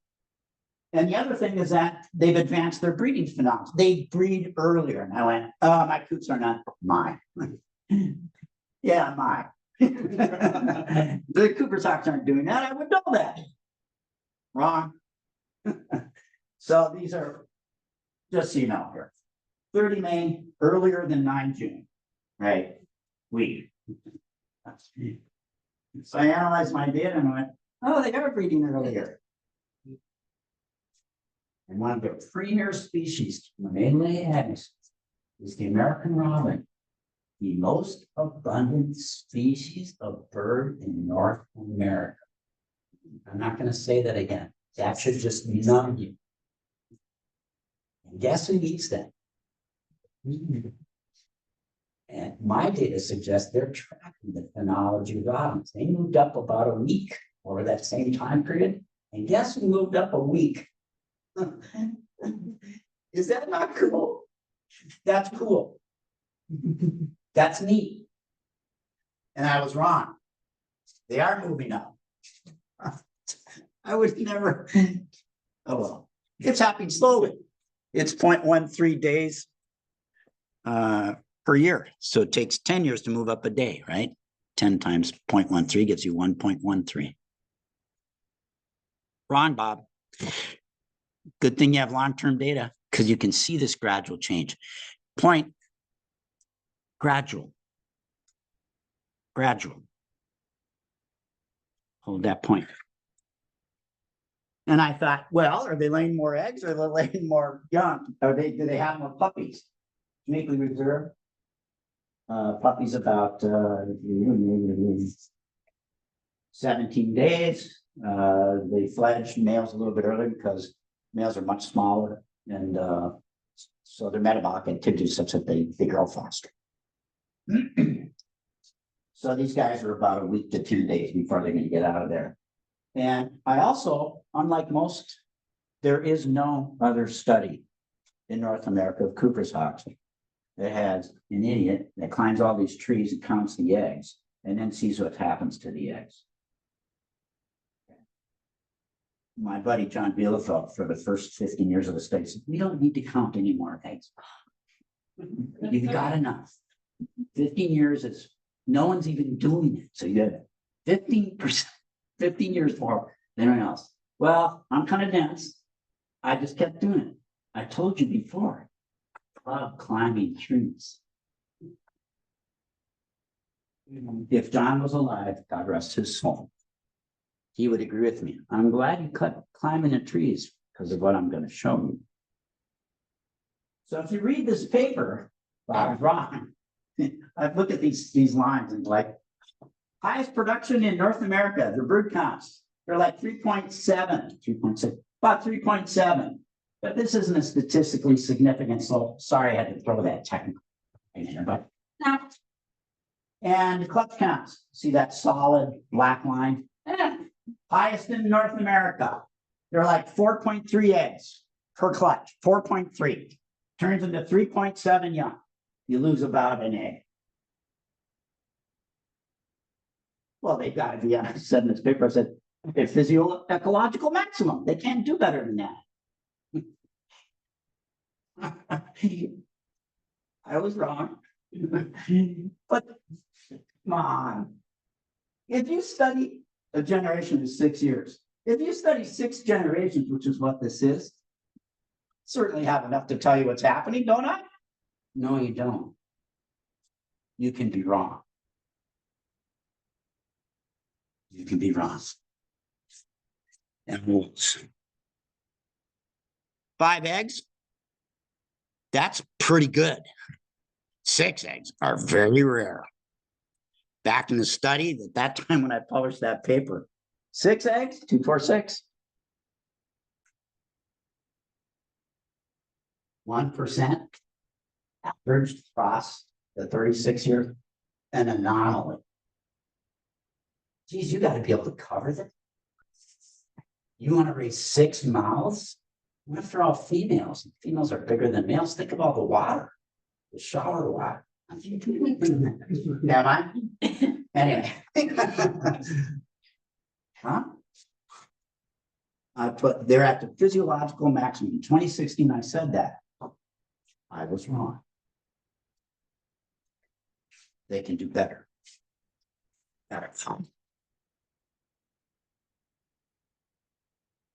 And the other thing is that they've advanced their breeding phenomena. They breed earlier. And I went, oh, my coops are not mine. Yeah, mine. The Cooper's hawks aren't doing that. I would know that. Wrong. So these are, just so you know here, 30 May, earlier than 9 June, right? So I analyzed my data and I went, oh, they are breeding earlier. And one of the premier species, when they lay eggs, is the American robin, the most abundant species of bird in North America. I'm not gonna say that again. That should just numb you. And guess who eats them? And my data suggests they're tracking the phenology rodents. They moved up about a week over that same time period. And guess who moved up a week? Is that not cool? That's cool. That's neat. And I was wrong. They are moving up. I would never. Oh, well, it's happening slowly. It's 0.13 days per year. So it takes 10 years to move up a day, right? 10 times 0.13 gives you 1.13. Wrong, Bob. Good thing you have long-term data because you can see this gradual change. Point, gradual. Gradual. Hold that point. And I thought, well, are they laying more eggs or are they laying more young? Do they have more puppies? Uniquely reserved. Puppies about 17 days. They fledge males a little bit earlier because males are much smaller and so their metabolic activity is such that they grow faster. So these guys are about a week to 2 days before they're going to get out of there. And I also, unlike most, there is no other study in North America of Cooper's hawks that has an idiot that climbs all these trees and counts the eggs and then sees what happens to the eggs. My buddy John Bielefeld, for the first 15 years of the study, said, we don't need to count any more eggs. You've got enough. 15 years is, no one's even doing it. So you have 15%, 15 years more than anyone else. Well, I'm kind of dense. I just kept doing it. I told you before, I love climbing trees. If John was alive, God rest his soul, he would agree with me. I'm glad you cut climbing the trees because of what I'm going to show you. So if you read this paper, I was wrong. I look at these lines and like, highest production in North America, the bird counts. They're like 3.6, about 3.7. But this isn't a statistically significant, so sorry I had to throw that technical in here, but no. And clutch counts, see that solid black line? Highest in North America. They're like 4.3 eggs per clutch, 4.3. Turns into 3.7 young. You lose about an egg. Well, they've got to be, I said in this paper, I said, a physio-ecological maximum. They can't do better than that. I was wrong. But come on. If you study a generation of 6 years, if you study 6 generations, which is what this is, certainly have enough to tell you what's happening, don't I? No, you don't. You can be wrong. You can be wrong. And rules. 5 eggs. That's pretty good. 6 eggs are very rare. Back in the study at that time when I published that paper, 6 eggs, 246. 1% averaged across the 36 years, an anomaly. Geez, you got to be able to cover that. You want to raise 6 mouths? What if they're all females? Females are bigger than males. Think of all the water, the shower water. Am I? Anyway. Huh? I put, they're at the physiological maximum. In 2016, I said that. I was wrong. They can do better. All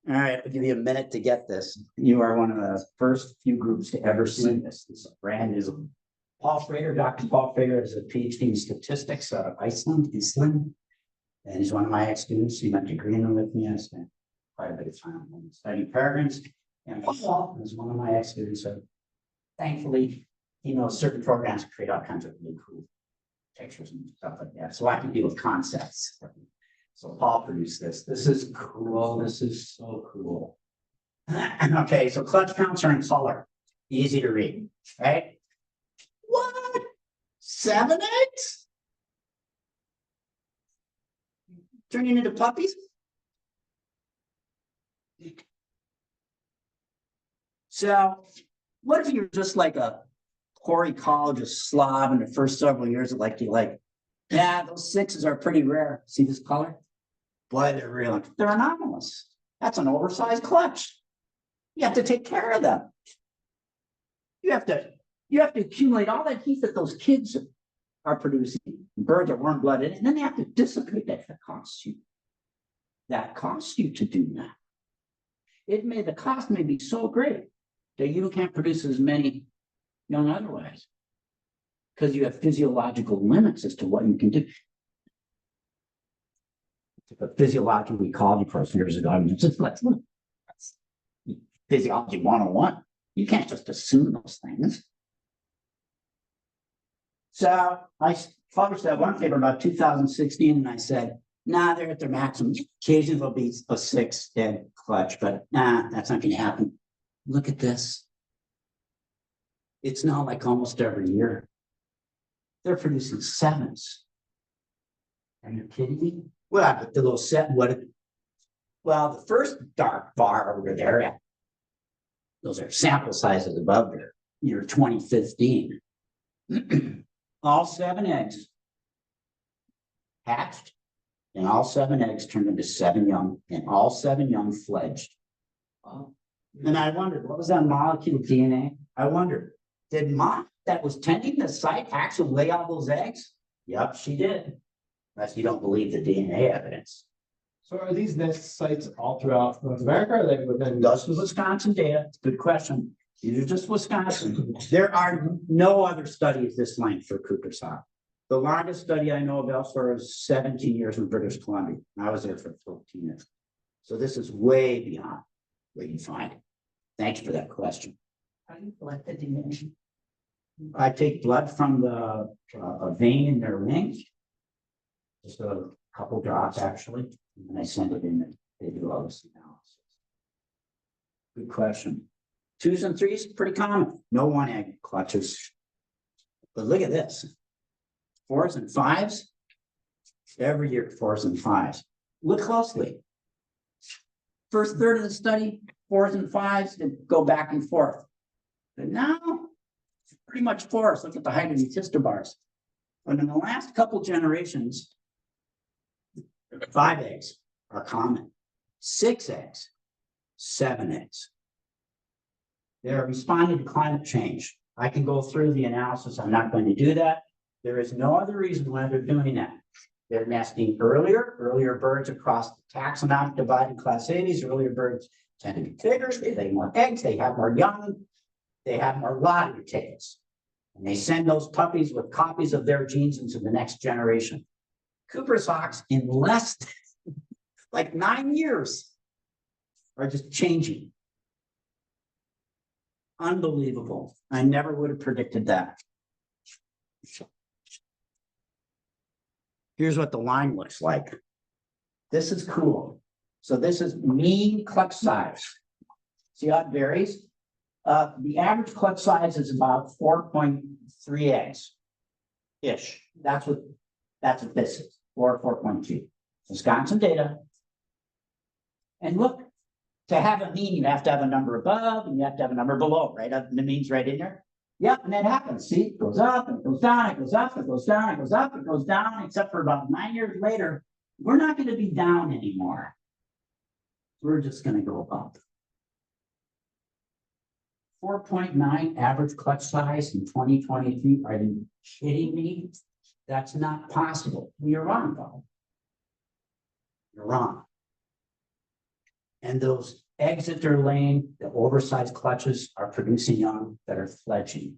right, I'll give you a minute to get this. You are one of the first few groups to ever see this. This brand new. Paul Frater, Dr. Paul Frater is a PhD in statistics out of Iceland. And he's one of my ex-students. He went to Greenland with me. I spent quite a bit of time studying peregrines. And Paul is one of my ex-students. So thankfully, he knows certain programs create all kinds of really cool pictures and stuff like that. So I can deal with concepts. So Paul produced this. This is cool. This is so cool. Okay, so clutch counts are in color. Easy to read, right? What? 7 eggs? Turning into puppies? So what if you're just like a poor ecologist slob in the first several years of yeah, those 6s are pretty rare. See this color? Boy, they're real. They're anomalous. That's an oversized clutch. You have to take care of them. You have to accumulate all that heat that those kids are producing. Birds are warm blooded, and then they have to dissipate that. That costs you. That costs you to do that. The cost may be so great that you can't produce as many young otherwise. Because you have physiological limits as to what you can do. A physiological ecology course years ago, I mean, it's just like physiology 101. You can't just assume those things. So I published that one paper about 2016, and I said, nah, they're at their maximum. Occasionally there'll be a 6 egg clutch, but nah, that's not going to happen. Look at this. It's not like almost every year. They're producing 7s. Are you kidding me? Well, but the little set, well, the first dark bar over there, those are sample sizes above there, year 2015. All 7 eggs hatched, and all 7 eggs turned into 7 young, and all 7 young fledged. And I wondered, what was that molecule of DNA? I wondered, did Mom that was tending the site actually lay all those eggs? Yep, she did. Unless you don't believe the DNA evidence. So are these nest sites all throughout North America, or are they within? Those are Wisconsin data. It's a good question. These are just Wisconsin. There are no other studies this length for Cooper's Hawk. The longest study I know of elsewhere is 17 years in British Columbia. I was there for 14 years. So this is way beyond what you find. Thanks for that question. How do you collect the DNA? I take blood from the a vein in their wings. Just a couple drops actually, and I send it in and they do all this analysis. Good question. 2s and 3s, pretty common. No 1 egg clutches. But look at this. 4s and 5s. Every year, 4s and 5s. Look closely. First third of the study, 4s and 5s, and go back and forth. But now, it's pretty much 4s. Look at the height of these histobars. But in the last couple generations, 5 eggs are common. 6 eggs, 7 eggs. They're responding to climate change. I can go through the analysis. I'm not going to do that. There is no other reason why they're doing that. They're nesting earlier birds across the taxonomic divide in class A. These earlier birds tend to be bigger. They lay more eggs. They have more young. They have more lottery tickets. And they send those puppies with copies of their genes into the next generation. Cooper's hawks in less than like 9 years are just changing. Unbelievable. I never would have predicted that. Here's what the line looks like. This is cool. So this is mean clutch size. See how it varies? The average clutch size is about 4.3 eggs-ish. That's what this is, 4.2. Wisconsin data. And look, to have a mean, you have to have a number above and you have to have a number below, right? The mean's right in there. Yep, and that happens. See, it goes up, and it goes down, it goes up, it goes down, it goes up, it goes down, except for about 9 years later, we're not going to be down anymore. We're just going to go up. 4.9 average clutch size in 2023. Are you kidding me? That's not possible. You're wrong, Bob. You're wrong. And those eggs that they're laying, the oversized clutches, are producing young that are fledging.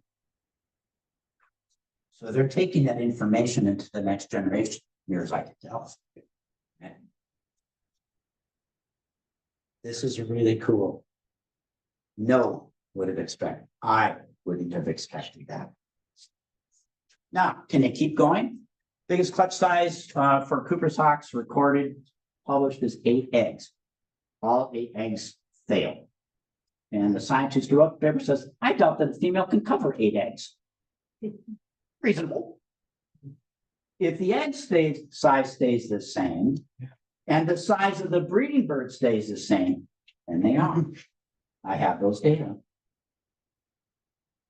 So they're taking that information into the next generation, near as I can tell. And this is really cool. No would have expected. I wouldn't have expected that. Now, can it keep going? Biggest clutch size for Cooper's hawks recorded, published is 8 eggs. All 8 eggs fail. And the scientist who wrote the paper says, I doubt that a female can cover 8 eggs. Reasonable. If the size stays the same, and the size of the breeding bird stays the same, and they are, I have those data,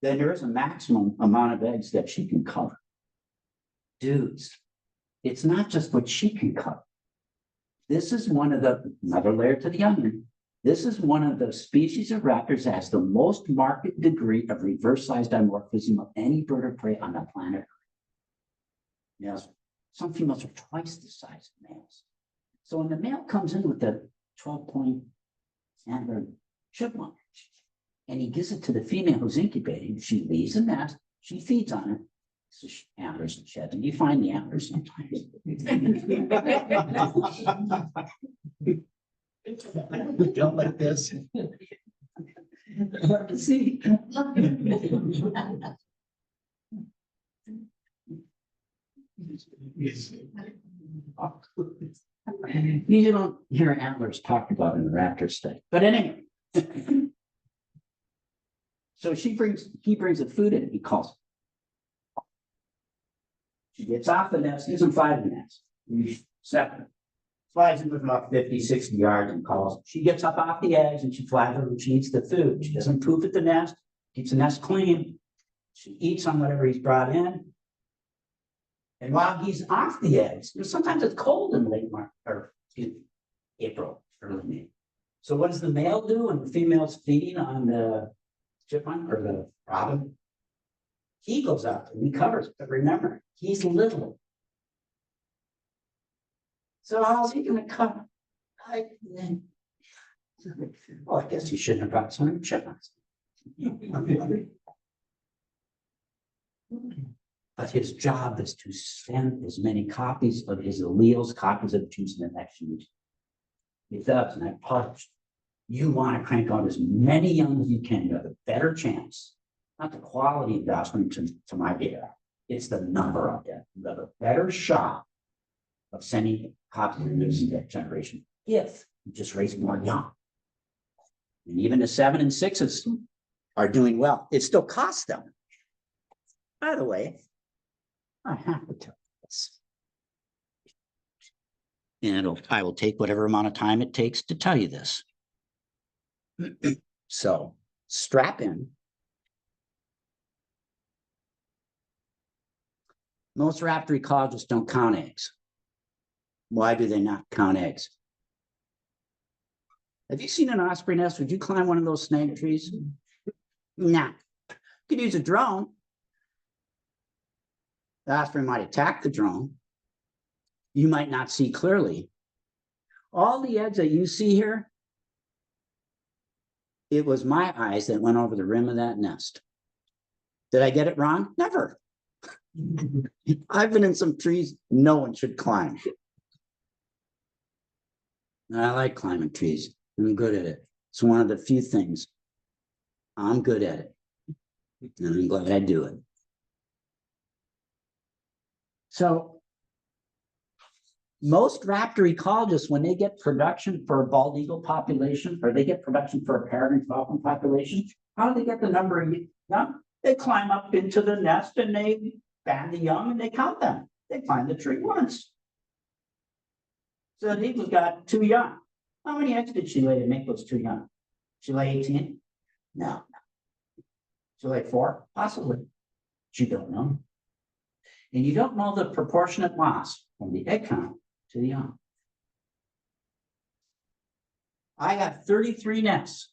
then there is a maximum amount of eggs that she can cover. Dudes, it's not just what she can cover. This is one of the, another layer to the onion. This is one of the species of raptors that has the most marked degree of reverse size dimorphism of any bird of prey on the planet. Yes, some females are twice the size of males. So when the male comes in with the 12-point antler chipmunk, and he gives it to the female who's incubating, she leaves the nest, she feeds on it. So antlers and sheds, and you find the antlers sometimes. Don't like this. Hard to see. You don't hear antlers talked about in the raptor study, but anyway. So he brings the food in, he calls. She gets off the nest, he doesn't fly to the nest. Separate. Flies in with about 50, 60 yards and calls. She gets up off the eggs and she flies over and she eats the food. She doesn't poop at the nest, keeps the nest clean. She eats on whatever he's brought in. And while he's off the eggs, sometimes it's cold in late March, or April, early May. So what does the male do when the female's feeding on the chipmunk or the robin? He goes up and he covers it. But remember, he's little. So how's he gonna cover? Well, I guess he shouldn't have brought so many chipmunks. But his job is to send as many copies of his alleles, copies of the genes in the next generation. He does, and I published. You want to crank out as many young as you can. You have a better chance. Not the quality of the offspring to my data. It's the number of them. You have a better shot of sending copies of the next generation if you just raise more young. And even the 7 and 6s are doing well. It still costs them. By the way, I have to tell you this. And I will take whatever amount of time it takes to tell you this. So strap in. Most raptor ecologists don't count eggs. Why do they not count eggs? Have you seen an osprey nest? Would you climb one of those snag trees? Nah. You could use a drone. The osprey might attack the drone. You might not see clearly. All the eggs that you see here, it was my eyes that went over the rim of that nest. Did I get it wrong? Never. I've been in some trees no one should climb. I like climbing trees. I'm good at it. It's one of the few things I'm good at it. And I'm glad I do it. So most raptor ecologists, when they get production for a bald eagle population, or they get production for a peregrine falcon population, how do they get the number of young? They climb up into the nest and they band the young and they count them. They climb the tree once. So the eagle's got 2 young. How many eggs did she lay to make those 2 young? She lay 18? No. She lay 4? Possibly. But you don't know. And you don't know the proportionate loss from the egg count to the young. I have 33 nests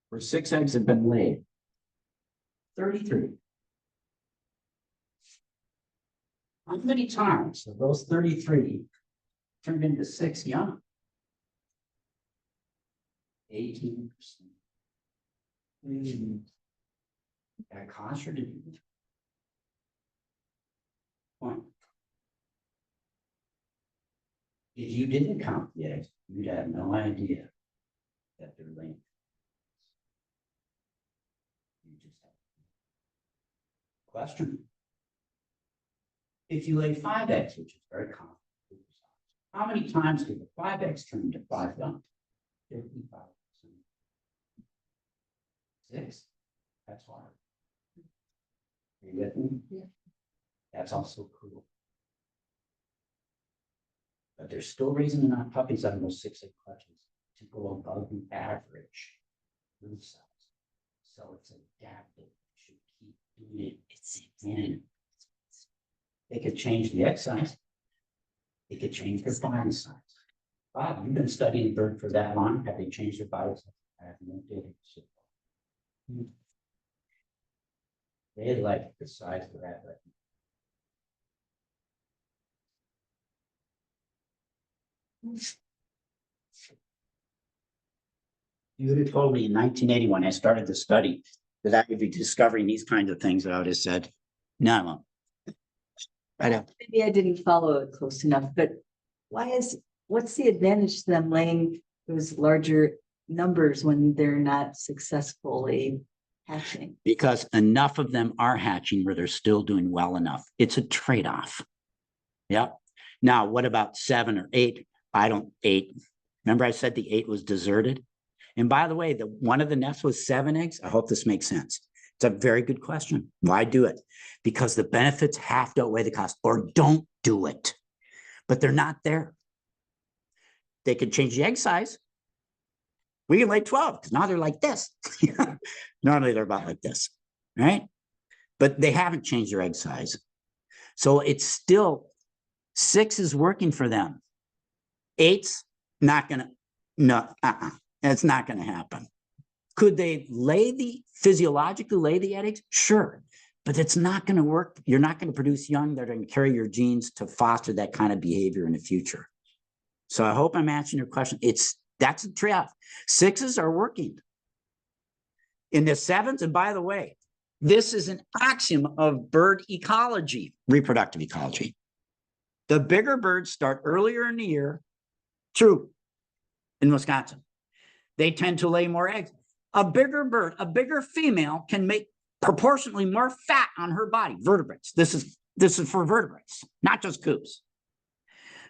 where 6 eggs have been laid. 33. How many times have those 33 turned into 6 young? 18%. That cost her to do it. Point. If you didn't count the eggs, you'd have no idea that they're laying. You just have question. If you lay 5 eggs, which is very common, how many times do the 5 eggs turn into 5 young? 55%. 6. That's hard. Are you with me? Yeah. That's also cool. But they're still raising enough puppies out of those 6 egg clutches to go above the average brood size. So it's adaptive. You should keep doing it. It's in. They could change the egg size. They could change their body size. Bob, you've been studying bird for that long. Have they changed their body size? I have no data. They like the size of that. You would have told me in 1981, I started the study, that I would be discovering these kinds of things. I would have said, no, I won't. I know. Maybe I didn't follow it close enough, but what's the advantage to them laying those larger numbers when they're not successfully hatching? Because enough of them are hatching where they're still doing well enough. It's a trade-off. Yep. Now, what about 7 or 8? I don't 8. Remember I said the 8 was deserted? And by the way, one of the nests was 7 eggs. I hope this makes sense. It's a very good question. Why do it? Because the benefits have to outweigh the cost, or don't do it. But they're not there. They could change the egg size. We can lay 12 because now they're like this. Normally they're about like this, right? But they haven't changed their egg size. So it's still 6 is working for them. 8's not gonna, no, it's not gonna happen. Could they physiologically lay the eggs? Sure, but it's not gonna work. You're not gonna produce young that are gonna carry your genes to foster that kind of behavior in the future. So I hope I'm answering your question. That's a trade-off. 6's are working. In the 7's, and by the way, this is an axiom of bird ecology, reproductive ecology. The bigger birds start earlier in the year. True, in Wisconsin. They tend to lay more eggs. A bigger bird, a bigger female can make proportionately more fat on her body, vertebrates. This is for vertebrates, not just coops.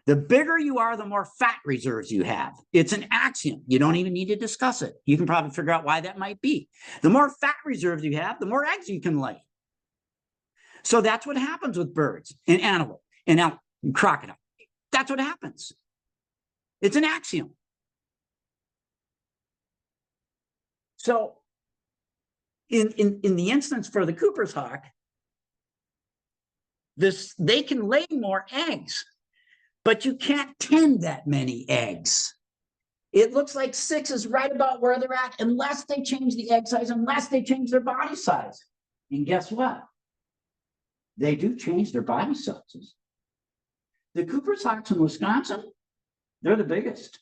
The bigger you are, the more fat reserves you have. It's an axiom. You don't even need to discuss it. You can probably figure out why that might be. The more fat reserves you have, the more eggs you can lay. So that's what happens with birds and animals and crocodile. That's what happens. It's an axiom. So in the instance for the Cooper's hawk, they can lay more eggs, but you can't tend that many eggs. It looks like 6 is right about where they're at, unless they change the egg size, unless they change their body size. And guess what? They do change their body sizes. The Cooper's hawks in Wisconsin, they're the biggest.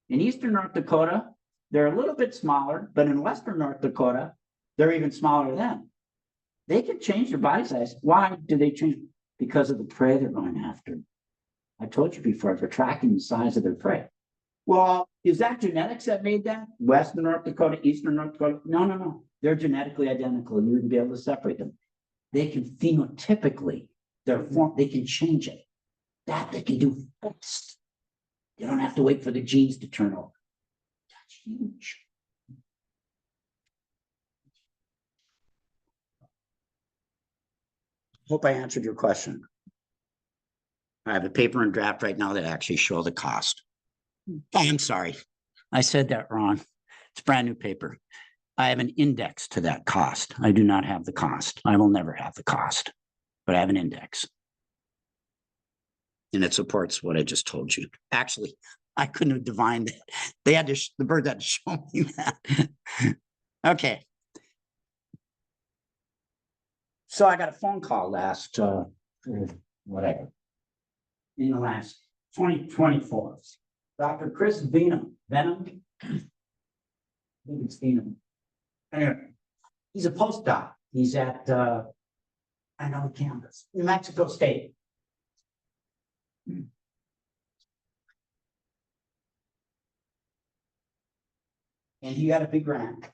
In eastern North Dakota, they're a little bit smaller, but in western North Dakota, they're even smaller than. They can change their body size. Why do they change? Because of the prey they're going after. I told you before, they're tracking the size of their prey. Well, is that genetics that made that? Western North Dakota, eastern North Dakota? No. They're genetically identical. You wouldn't be able to separate them. They can phenotypically, they can change it. That they can do fast. You don't have to wait for the genes to turn over. That's huge. Hope I answered your question. I have a paper and draft right now that actually show the cost. Oh, I'm sorry. I said that wrong. It's brand new paper. I have an index to that cost. I do not have the cost. I will never have the cost, but I have an index. And it supports what I just told you. Actually, I couldn't have divined that. The bird had to show me that. Okay. So I got a phone call last, whatever, in the last 2024. Dr. Chris Venom. I think it's Venom. Anyway, he's a postdoc. He's at, I know the campus, New Mexico State. And he got a big grant.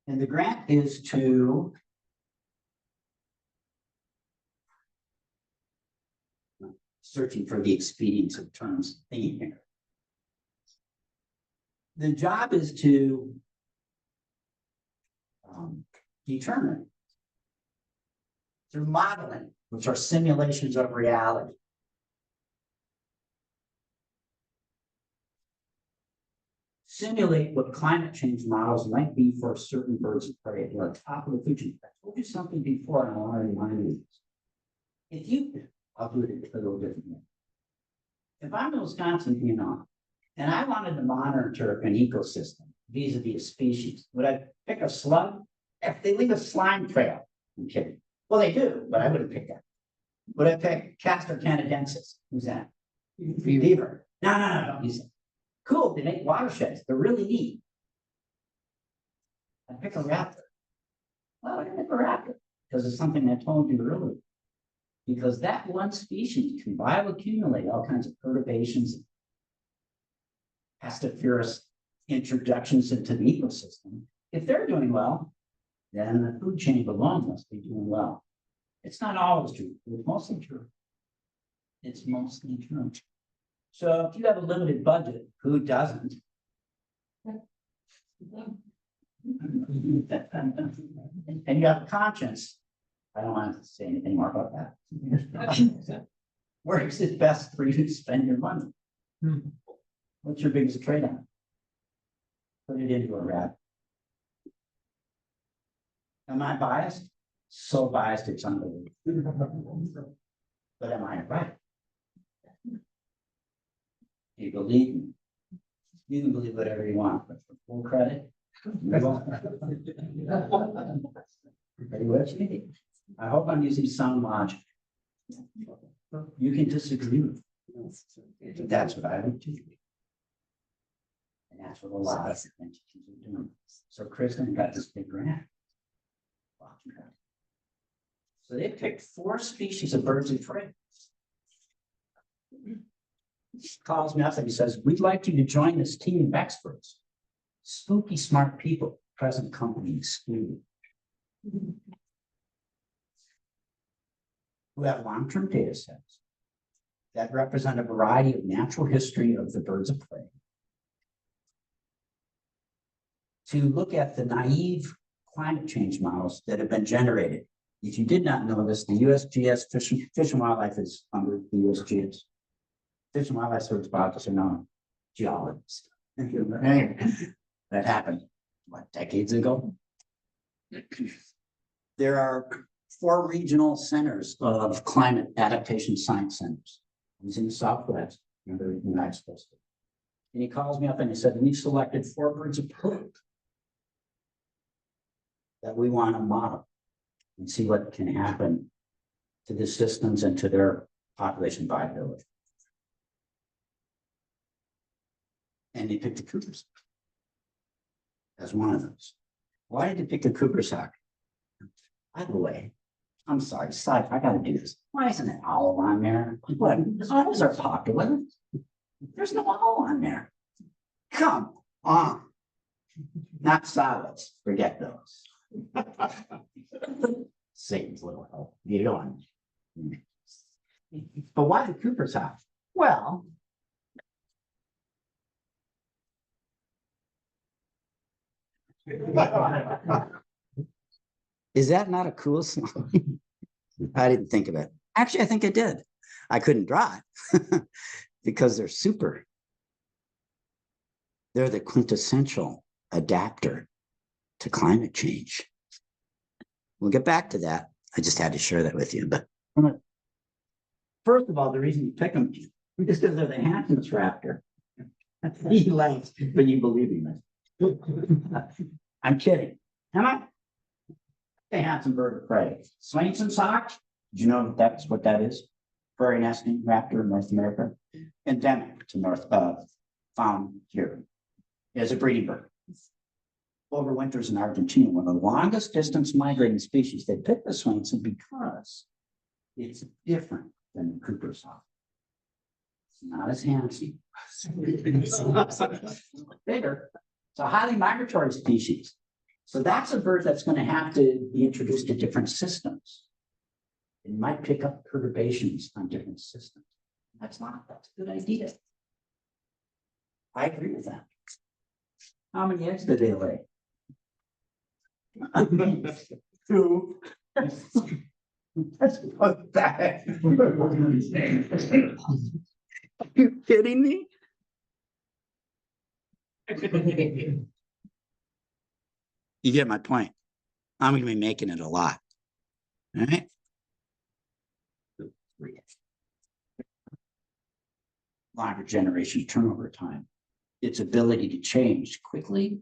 And the grant is to searching for the expedience of terms thingy here. The job is to determine through modeling, which are simulations of reality. Simulate what climate change models might be for certain birds of prey at the top of the food chain. I told you something before, and I want to remind you. If you, I'll do it a little differently. If I'm in Wisconsin, and I wanted to monitor an ecosystem vis-a-vis a species, would I pick a slug? If they leave a slime trail, I'm kidding. Well, they do, but I wouldn't pick that. Would I pick Castor canadensis? Who's that? Beaver. No, don't use it. Cool, they make watersheds. They're really neat. I pick a raptor. Well, I pick a raptor because it's something I told you earlier. Because that one species can bioaccumulate all kinds of perturbations, pestiferous introductions into the ecosystem. If they're doing well, then the food chain alone must be doing well. It's not always true, but it's mostly true. It's mostly true. So if you have a limited budget, who doesn't? And you have a conscience. I don't want to say anything more about that. Where is it best for you to spend your money? What's your biggest trade-off? Put it into a wrap. Am I biased? So biased it's unbelievable. But am I right? You believe me. You can believe whatever you want, but for full credit. Pretty much. I hope I'm using sound logic. You can disagree with me, but that's what I would do. And that's what a lot of entities are doing. So Kristen got this big grant. So they picked 4 species of birds of prey. He calls me up and he says, we'd like you to join this team of experts. Spooky, smart people, present company excluded. Who have long-term data sets that represent a variety of natural history of the birds of prey. To look at the naive climate change models that have been generated. If you did not know this, the USGS Fish and Wildlife is under the USGS. Fish and Wildlife Service biologists are known geologists. That happened, what, decades ago? There are 4 regional centers of climate adaptation science centers. He's in the Southwest, in the United States. And he calls me up and he said, we've selected 4 birds of prey that we want to model and see what can happen to the systems and to their population viability. And they picked the Cooper's as one of those. Why did they pick the Cooper's hawk? By the way, I'm sorry, I gotta do this. Why isn't an owl on there? What? Owls are popular. There's no owl on there. Come on. Not solids. Forget those. Satan's little help. You don't. But why the Cooper's hawk? Well, is that not a cool song? I didn't think of it. Actually, I think I did. I couldn't draw it because they're super. They're the quintessential adapter to climate change. We'll get back to that. I just had to share that with you. But first of all, the reason you pick them is because they're the handsomest raptor. He laughs, but you believe him. I'm kidding. Am I? The handsome bird of prey. Swainson's hawk. Did you know that's what that is? Prairie nesting raptor in North America. Endemic to North, found here as a breeding bird. Overwinters in Argentina, one of the longest distance migrating species. They picked the Swainson because it's different than the Cooper's hawk. It's not as handsome. Bigger. It's a highly migratory species. So that's a bird that's going to have to be introduced to different systems. It might pick up perturbations on different systems. That's a good idea. I agree with that. How many eggs did they lay? Two. That's what that. You kidding me? You get my point. I'm gonna be making it a lot. All right? Longer generation turnover time. Its ability to change quickly.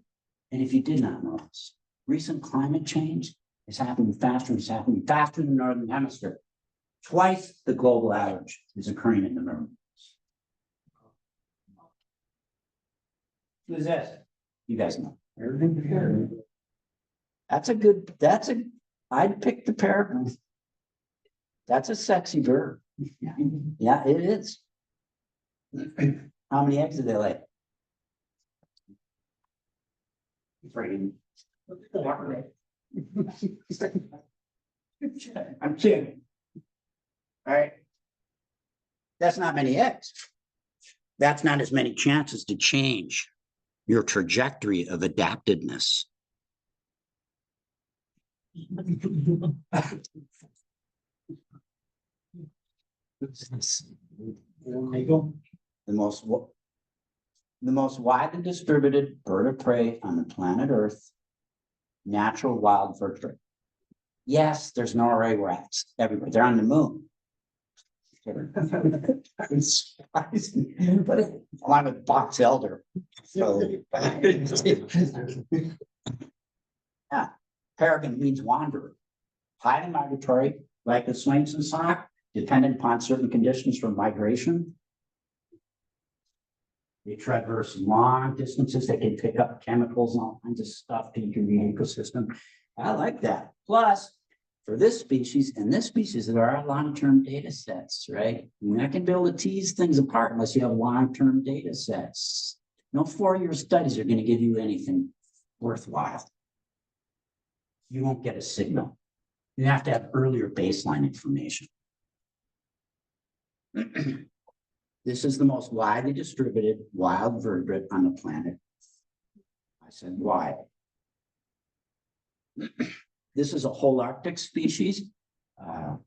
And if you did not know this, recent climate change is happening faster and it's happening faster in the Northern Hemisphere. Twice the global average is occurring in the Northern. Who's this? You guys know. I'd pick the parrot. That's a sexy bird. Yeah, it is. How many eggs did they lay? I'm kidding. All right. That's not many eggs. That's not as many chances to change your trajectory of adaptedness. The most widely distributed bird of prey on the planet Earth, natural wild vertebrate. Yes, there's Norway rats everywhere. They're on the moon. But I'm a box elder. So yeah, peregrine means wanderer. Highly migratory, like the swings and sock, dependent upon certain conditions for migration. They traverse long distances. They can pick up chemicals and all kinds of stuff to the ecosystem. I like that. Plus, for this species and this species, there are long-term data sets, right? You're not going to be able to tease things apart unless you have long-term data sets. No 4-year studies are going to give you anything worthwhile. You won't get a signal. You have to have earlier baseline information. This is the most widely distributed wild vertebrate on the planet. I said wide. This is a whole Arctic species.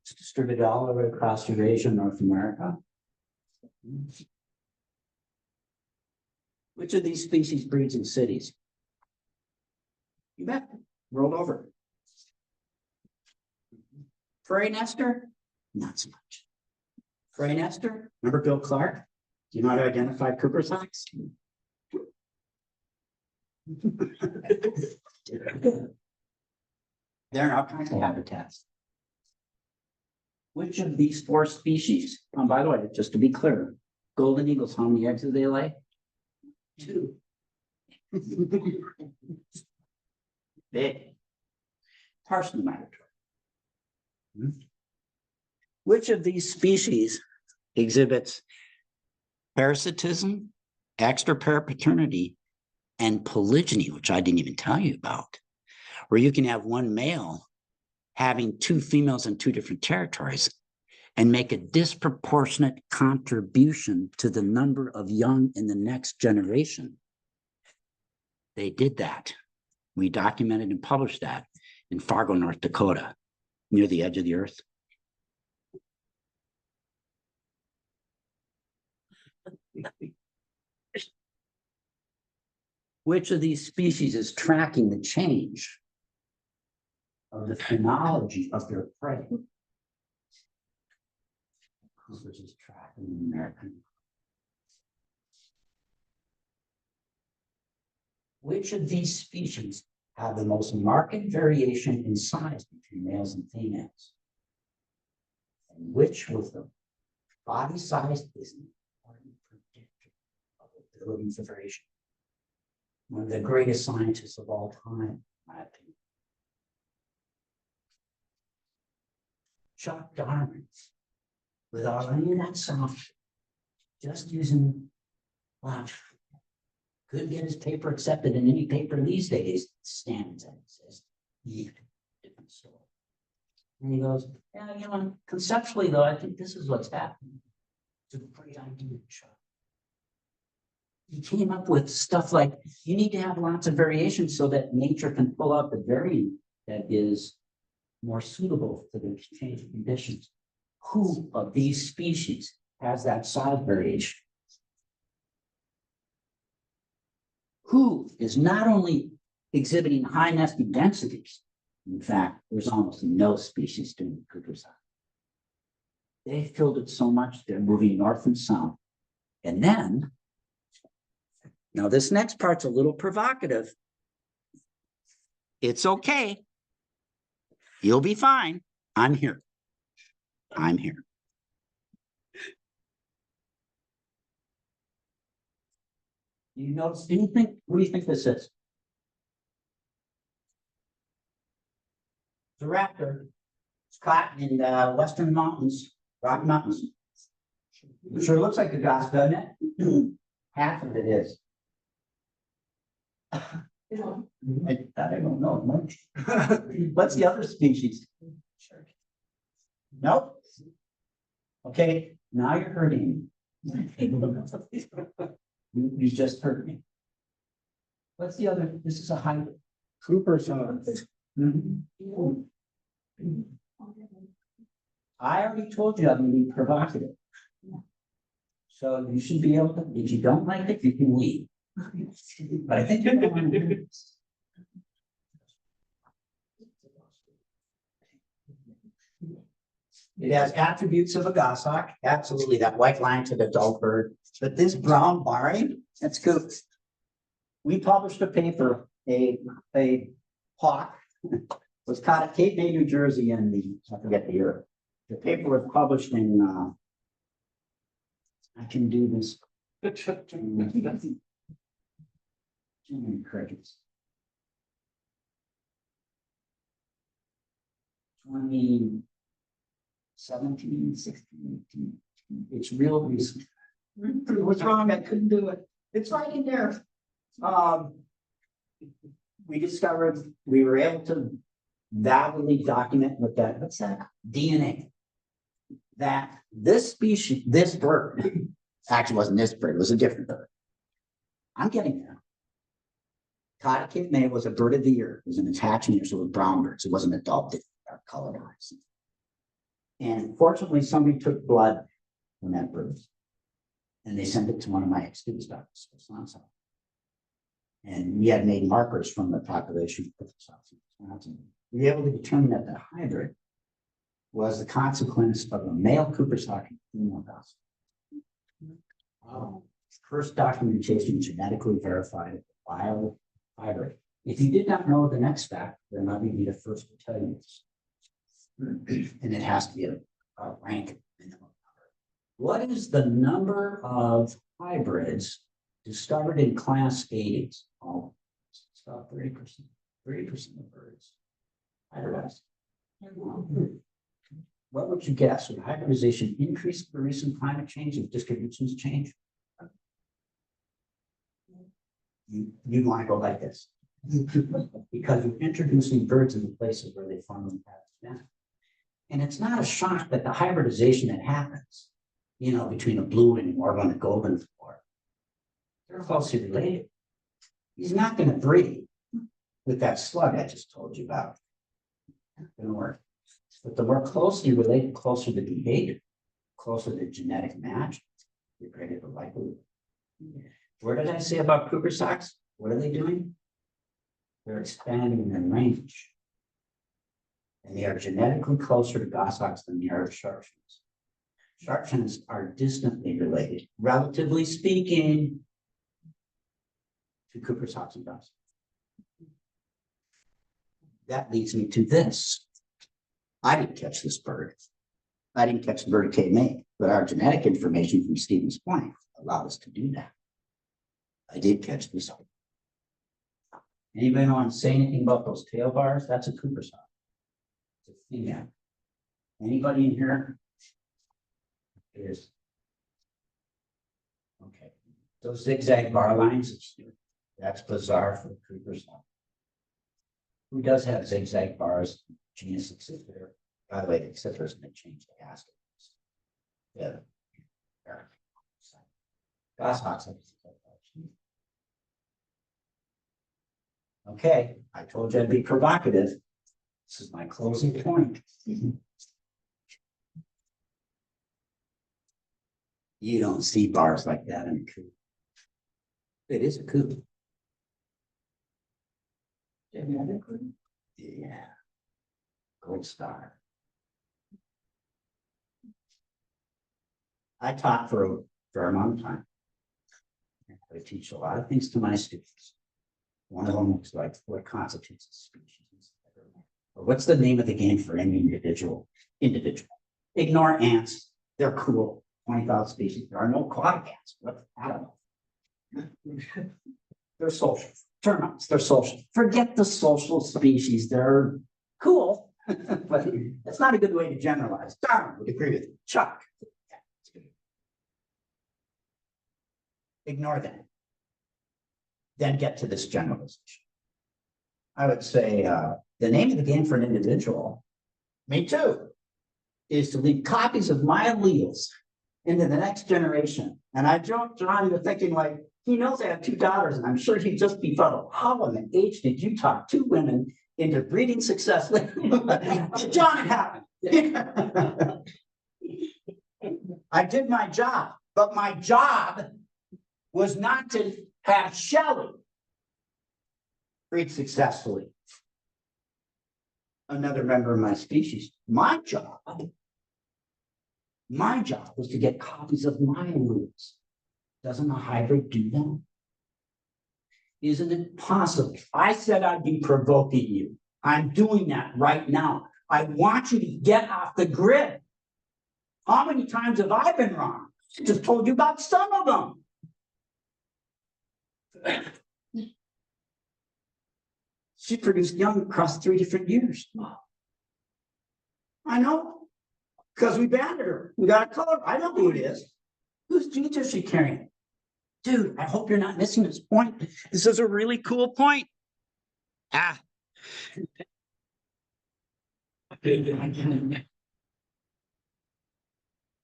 It's distributed all the way across Eurasia, North America. Which of these species breeds in cities? You bet. Rolled over. Prairie nester? Not so much. Prairie nester? Remember Bill Clark? Do you know how to identify Cooper's hawks? They're in all kinds of habitats. Which of these 4 species, and by the way, just to be clear, golden eagles, how many eggs do they lay? 2. Big. Partially migratory. Which of these species exhibits parasitism, extraparapaternity, and polygyny, which I didn't even tell you about, where you can have one male having 2 females in 2 different territories and make a disproportionate contribution to the number of young in the next generation. They did that. We documented and published that in Fargo, North Dakota, near the edge of the earth. Which of these species is tracking the change of the phenology of their prey? Which is tracking the American. Which of these species have the most marked variation in size between males and females? And which with the body size is an important predictor of ability for variation? One of the greatest scientists of all time, in my opinion. Chuck Darwin, without any of that stuff, just using couldn't get his paper accepted in any paper these days. Stands and says, yeah, different story. And he goes, yeah, conceptually though, I think this is what's happening. It's a great idea, Chuck. He came up with stuff like, you need to have lots of variation so that nature can pull out the variant that is more suitable to the changing conditions. Who of these species has that size variation? Who is not only exhibiting high nesting densities, in fact, there's almost no species doing Cooper's Hawk. They filled it so much, they're moving north and south. And then, now this next part's a little provocative. It's okay. You'll be fine. I'm here. I'm here. You notice anything? What do you think this is? The raptor. It's caught in the western mountains, Rocky Mountains. Sure looks like a goss, doesn't it? Half of it is. I don't know much. What's the other species? Nope. Okay, now you're hurting me. You just hurt me. What's the other? This is a hybrid. Cooper's Hawk. I already told you I'm gonna be provocative. So you should be able to, if you don't like it, you can leave. But I think you're gonna want to do this. It has attributes of a goshawk, absolutely, that white line to the adult bird, but this brown barring, that's good. We published a paper, a hawk was caught at Cape May, New Jersey in the, I forget the year. The paper was published in, I can do this. Crickets. 2017, 16, 18. It's real recent. What's wrong? I couldn't do it. It's right in there. We discovered we were able to validly document with that. What's that? DNA. That this species, this bird, actually wasn't this bird, it was a different bird. I'm getting there. Caught at Cape May was a bird of the year. It was an attachment, so it was brown birds. It wasn't adopted or colored eyes. And fortunately, somebody took blood from that bird. And they sent it to one of my students, Dr. Wisconsin. And we had made markers from the population of Wisconsin. We were able to determine that the hybrid was the consequence of a male Cooper's Hawk and female goshawk. First documentation genetically verified wild hybrid. If you did not know the next fact, then let me be the first to tell you this. And it has to be a rank minimum number. What is the number of hybrids discovered in class 8s? Oh, it's about 30%. 30% of birds hybridized. What would you guess? Would hybridization increase the recent climate change if distributions change? You want to go like this. Because you're introducing birds into places where they formerly haven't been. And it's not a shock that the hybridization that happens, between a blue and more than a golden floor, they're closely related. He's not going to breed with that slug I just told you about. Not going to work. But the more closely related, closer the behavior, closer the genetic match, the greater the likelihood. What did I say about Cooper's Hawks? What are they doing? They're expanding their range. And they are genetically closer to goshawks than they are to sharpshins. Sharpshins are distantly related, relatively speaking, to Cooper's Hawks and goshawks. That leads me to this. I didn't catch this bird. I didn't catch the bird at Cape May, but our genetic information from Stevens Point allowed us to do that. I did catch this. Anybody want to say anything about those tail bars? That's a Cooper's Hawk. It's a female. Anybody in here? It is. Okay. Those zigzag bar lines, that's bizarre for Cooper's Hawk. Who does have zigzag bars? Genus Excipitor. By the way, the Excipitor is going to change the casket. Yeah. Goshawks. Okay, I told you I'd be provocative. This is my closing point. You don't see bars like that in a coop. It is a coop. Yeah. Gold star. I taught for a fair amount of time. I teach a lot of things to my students. One of them was like, what constitutes a species? Or what's the name of the game for any individual? Ignore ants. They're cool. 20,000 species. There are no aquatic ants. What? I don't know. They're social. Termites, they're social. Forget the social species. They're cool. But that's not a good way to generalize. Darwin would agree with you. Chuck. Ignore that. Then get to this generalization. I would say the name of the game for an individual, me too, is to leave copies of my alleles into the next generation. And I don't John into thinking like, he knows I have 2 daughters, and I'm sure he'd just be fuddled. How in the H did you talk 2 women into breeding success? John, it happened. I did my job, but my job was not to have Shelley breed successfully. Another member of my species. My job was to get copies of my alleles. Doesn't a hybrid do that? Isn't it possible? I said I'd be provoking you. I'm doing that right now. I want you to get off the grid. How many times have I been wrong? I just told you about some of them. She produced young across 3 different years. I know. Because we banded her. We got a color. I know who it is. Whose genes is she carrying? Dude, I hope you're not missing this point. This is a really cool point.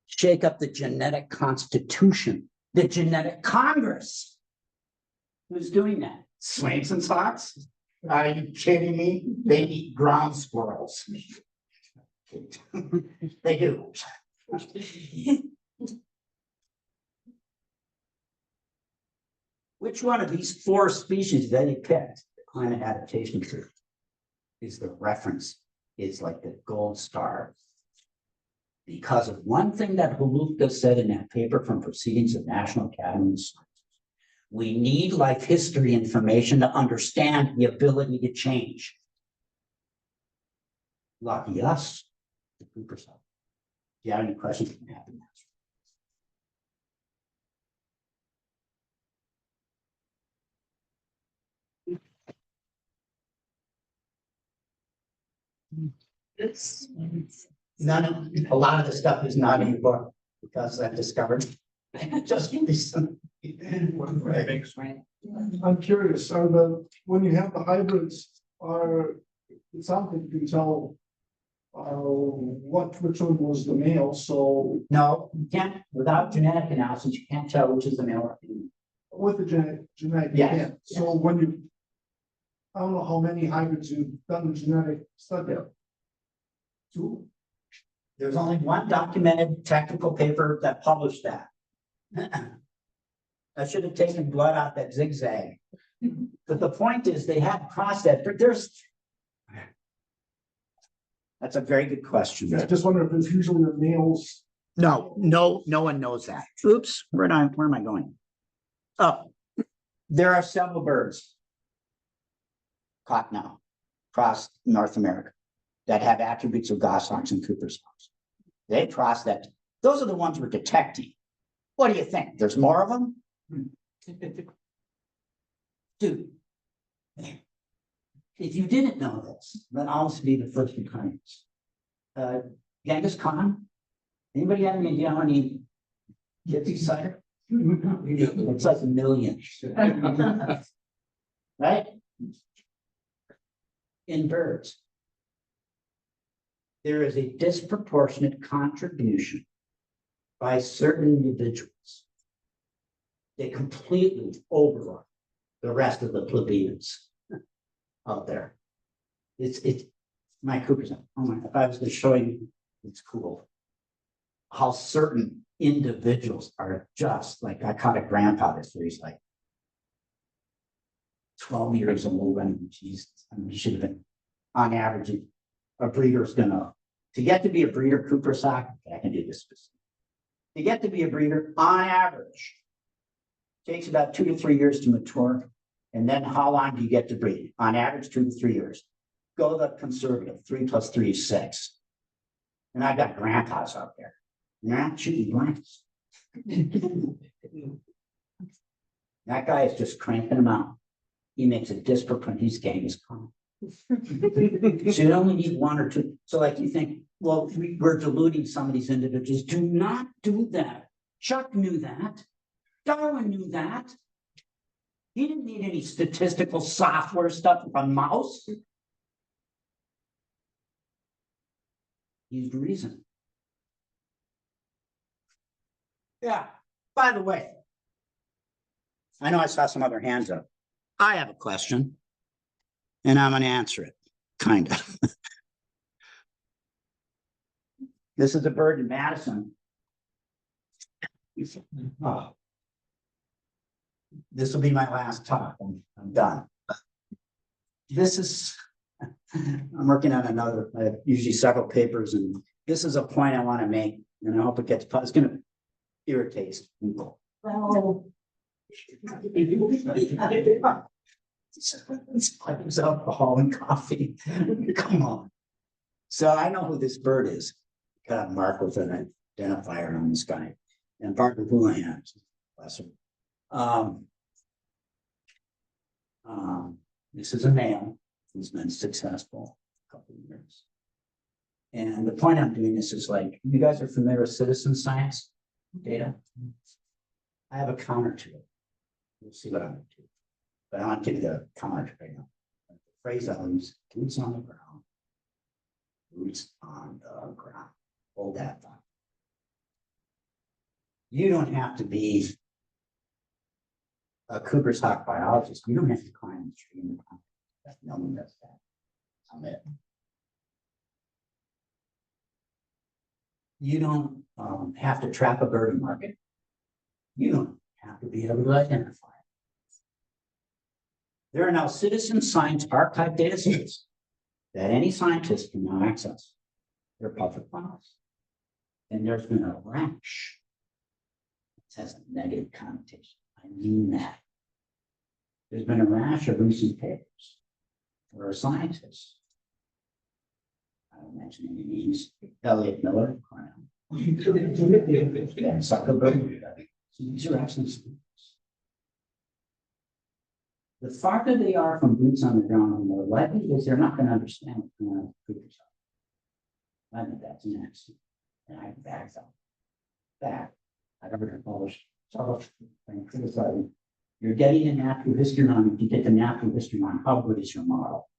Shake up the genetic constitution, the genetic Congress. Who's doing that? Swainson's and Sox? Are you kidding me? They eat ground squirrels. They do. Which one of these 4 species that he picked, the climate adaptation theory, is the reference, is like the gold star? Because of one thing that Hulufka said in that paper from Proceedings of National Academy of Sciences. We need life history information to understand the ability to change. Lucky us, the Cooper cell. If you have any questions, I'm happy to answer. A lot of the stuff is not in the book because I've discovered just recently. I'm curious, when you have the hybrids, it sounds like you can tell which one was the male, so No, you can't, without genetic analysis, you can't tell which is the male or female. with the genetic, you Yes, can't. So when you, I don't know how many hybrids you've done the genetic study. 2? There's only one documented technical paper that published that. I should have taken blood out that zigzag. But the point is they had crossed that, but that's a very good question. I just wonder if it's usually the males. No one knows that. Oops, where am I going? Oh, there are several birds caught now across North America that have attributes of goshawks and Cooper's hawks. They cross that. Those are the ones we're detecting. What do you think? There's more of them? Dude, if you didn't know this, then I'll also be the first in kindness. Genghis Khan. Anybody have any idea how many kids he sighted? It's like 1 million. Right? In birds. There is a disproportionate contribution by certain individuals they completely overrun the rest of the plebeians out there. It's my Cooper's. Oh my, if I was to show you, it's cool. How certain individuals are just like, I caught a grandpa this where he's like 12 years old and Jesus, I mean, he should have been on average. A breeder's gonna, to get to be a breeder, Cooper sock, I can do this. To get to be a breeder, on average, takes about 2 to 3 years to mature. And then how long do you get to breed? On average, 2 to 3 years. Go the conservative, 3 + 3 is 6. And I've got grandpas out there. And they're not shooting blanks. That guy is just cranking them out. He makes a disproportionate, his game is calm. So you only need 1 or 2. So like you think, well, we're diluting some of these individuals. Do not do that. Chuck knew that. Darwin knew that. He didn't need any statistical software stuff from mouse. He used reason. Yeah, by the way, I know I saw some other hands up. I have a question. And I'm gonna answer it, kind of. This is a bird in Madison. Oh. This will be my last talk. I'm done. This is, I'm working on another, I have usually several papers, and this is a point I want to make, and I hope it gets, it's going to irritate people. Well, it's alcohol and coffee. Come on. So I know who this bird is. Got a mark with an identifier on the sky. And Barbara Houlihan, bless her. This is a male who's been successful a couple of years. And the point I'm doing this is like, you guys are familiar with citizen science data? I have a counter to it. We'll see what I'm going to do. But I want to give you the counter right now. The phrase I use, boots on the ground. Boots on the ground. Hold that thought. You don't have to be a Cooper's hawk biologist. You don't have to climb the tree in the ground. No one does that. I'm it. You don't have to trap a bird and market. You don't have to be able to identify it. There are now citizen science archive data sets that any scientist can now access. They're public files. And there's been a rash. It has a negative connotation. I mean that. There's been a rash of recent papers where a scientist, I don't mention any names, Elliot Miller, Cornell. And Zuckerberg. So these are actually students. The farther they are from boots on the ground, the more likely is they're not going to understand what's going on with Cooper's hawk. I think that's an accident. And I back up. Back. I've already published several things criticizing. You're getting a natural history on. If you get the natural history on, how good is your model?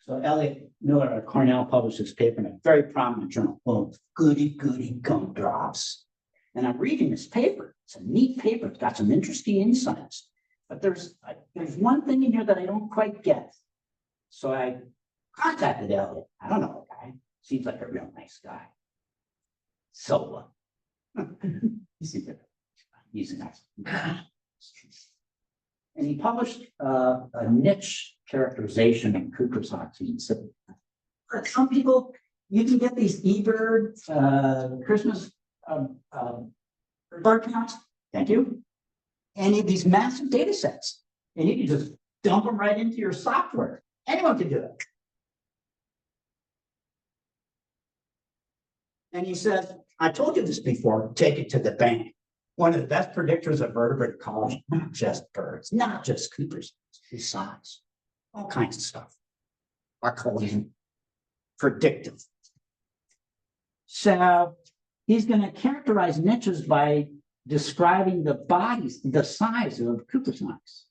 So Elliot Miller at Cornell published this paper in a very prominent journal called Goody Gumdrops. And I'm reading this paper. It's a neat paper. It's got some interesting insights. But there's one thing in here that I don't quite get. So I contacted Elliot. I don't know the guy. Seems like a real nice guy. So he's an excellent. And he published a niche characterization of Cooper's hawk. He said, some people, you can get these eBird Christmas bird counts. Thank you. And you have these massive data sets. And you can just dump them right into your software. Anyone can do it. And he said, I told you this before, take it to the bank. One of the best predictors of vertebrate ecology, not just birds, not just Cooper's, besides all kinds of stuff, are called predictive. So he's going to characterize niches by describing the bodies, the size of Cooper's hawks.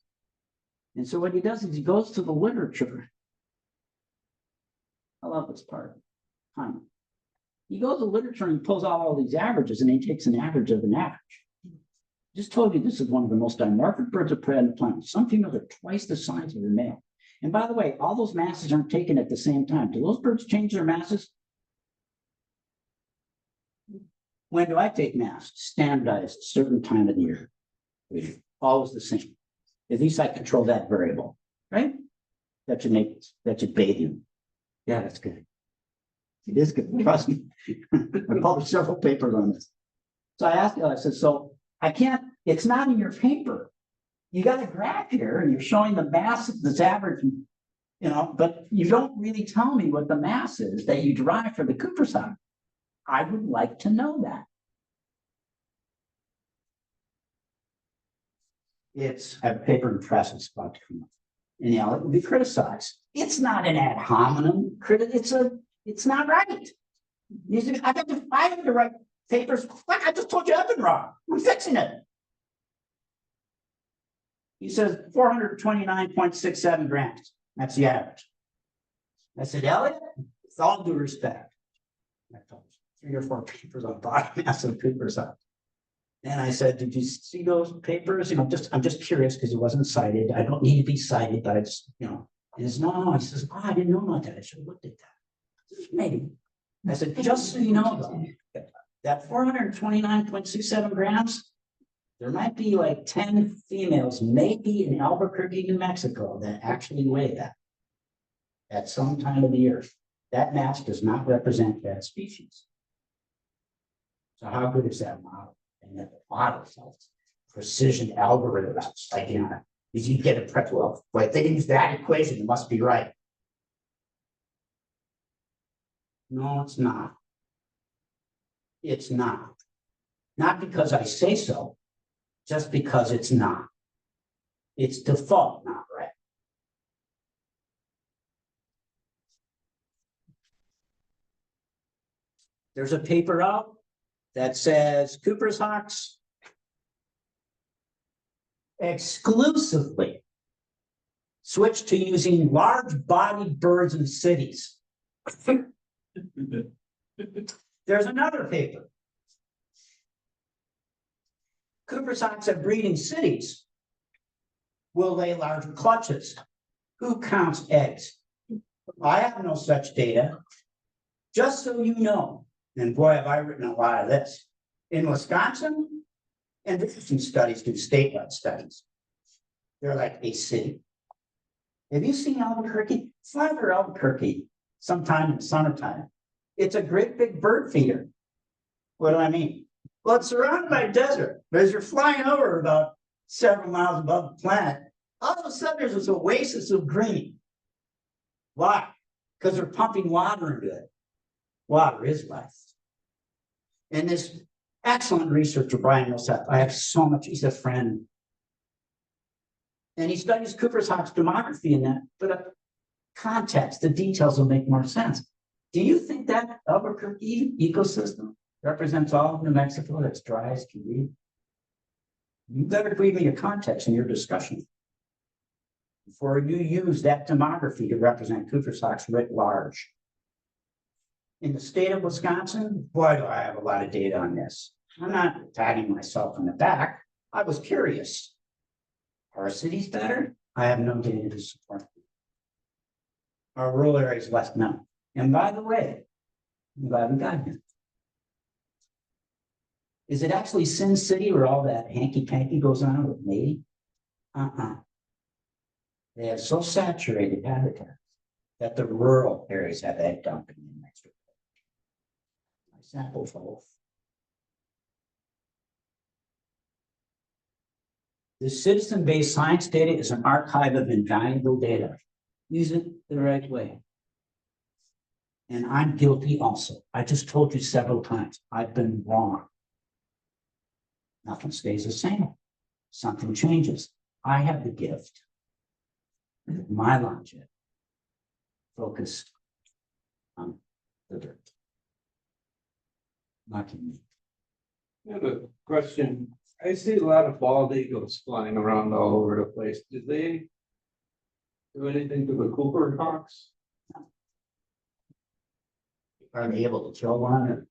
And so what he does is he goes to the literature. I love this part. He goes to literature and pulls out all these averages, and he takes an average of an average. Just told you this is one of the most dimorphic birds of prey on the planet. Some females are twice the size of their male. And by the way, all those masses aren't taken at the same time. Do those birds change their masses? When do I take mass? Standardized, certain time of the year. Always the same. At least I control that variable, right? That should bathe you. Yeah, that's good. It is good, trust me. I published several papers on this. So I asked, I said, so I can't, it's not in your paper. You got a graph here and you're showing the mass that's average, but you don't really tell me what the mass is that you derive for the Cooper's hawk. I would like to know that. It's a paper in press is about to come up. And it will be criticized. It's not an ad hominem it's not right. I have to write papers like I just told you I've been wrong. I'm fixing it. He says 429.67 grams. That's the average. I said, Elliot, with all due respect, I published 3 or 4 papers on body mass and Cooper's hawk. And I said, did you see those papers? I'm just curious because it wasn't cited. I don't need to be cited, but I just, and it's no. He says, I didn't know about that. I should have looked at that. Maybe. I said, just so you know, though, that 429.67 grams, there might be like 10 females, maybe in Albuquerque, New Mexico, that actually weigh that at some time of the year. That mass does not represent that species. So how good is that model? And that the model itself, precision algorithms, like, if you get a prep, well, if they use that equation, it must be right. No, it's not. It's not. Not because I say so, just because it's not. It's default, not right. There's a paper out that says Cooper's hawks exclusively switch to using large-bodied birds in cities. There's another paper. Cooper's hawks at breeding cities will lay larger clutches. Who counts eggs? I have no such data. Just so you know, and boy, have I written a lot of this. In Wisconsin, and interesting studies do statewide studies. They're like a city. Have you seen Albuquerque? Fly over Albuquerque sometime in the summertime. It's a great big bird feeder. What do I mean? Well, it's surrounded by desert, but as you're flying over about several miles above the planet, all of a sudden there's this oasis of green. Why? Because they're pumping water into it. Water is life. And this excellent researcher, Brian Millsap, I have so much, he's a friend. And he studies Cooper's hawk's demography in that, but context, the details will make more sense. Do you think that Albuquerque ecosystem represents all of New Mexico that's dry as can be? You better give me a context in your discussion before you use that demography to represent Cooper's hawks writ large. In the state of Wisconsin, boy, do I have a lot of data on this. I'm not patting myself on the back. I was curious. Are cities better? I have no data to support them. Our rural areas less known. And by the way, I'm glad we got here. Is it actually Sin City where all that hanky-panky goes on with mating? They have so saturated habitats that the rural areas have egg dumping in Mexico. My sample both. The citizen-based science data is an archive of invaluable data. Use it the right way. And I'm guilty also. I just told you several times, I've been wrong. Nothing stays the same. Something changes. I have the gift. My logic focused on the dirt. Not in me. I have a question. I see a lot of bald eagles flying around all over the place. Did they do anything to the Cooper hawks? Are they able to kill one?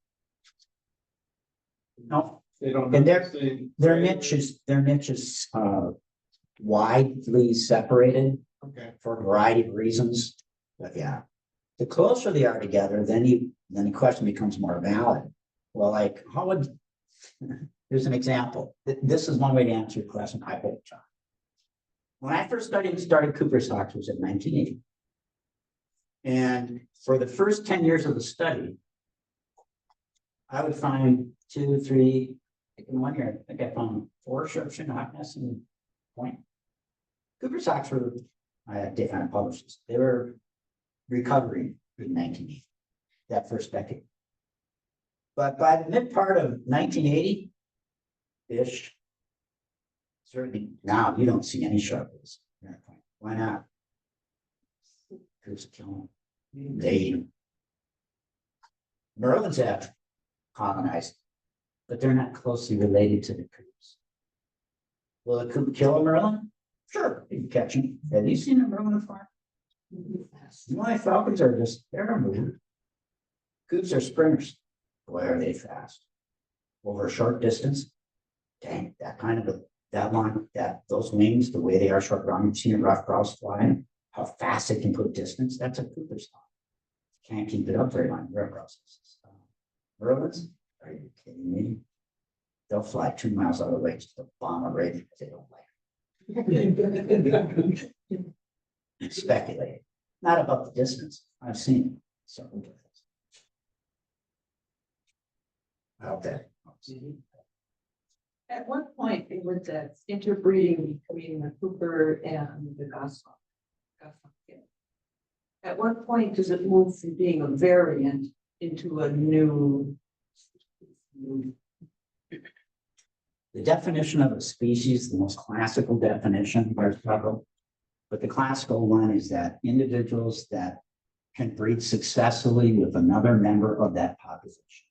No, They don't. And have the same- Their niche is widely separated Okay. for a variety of reasons. But yeah, the closer they are together, then the question becomes more valid. Well, like, how would, here's an example. This is one way to answer your question, I hope, John. When I first started Cooper's Hawks was in 1980. And for the first 10 years of the study, I would find 2, 3, in 1 year, I think I found 4 sharpshooting hawk nests in point. Cooper's Hawks were, I had different publishers. They were recovering in 1980, that first decade. But by the mid part of 1980-ish, certainly now you don't see any sharpies. Why not? Coops kill them. They eat them. Merlins have colonized, but they're not closely related to the coops. Will a coop kill a Merlin? Sure, you can catch him. Have you seen a Merlin farm? My falcons are just, they're moving. Coops are sprinters. Boy, are they fast. Over a short distance. Dang, that kind of that line, those wings, the way they are short round, you've seen a rough grouse flying, how fast they can put distance. That's a Cooper's hawk. Can't keep it up very long. Rough grouses. Merlins, are you kidding me? They'll fly 2 miles out of the way just to bomb a raven if they don't like. Speculate. Not about the distance. I've seen it. So I hope that helps. At what point was that interbreeding between the Cooper and the Goshawk? At what point does it move from being a variant into a new? The definition of a species, the most classical definition, there's several, but the classical one is that individuals that can breed successfully with another member of that population.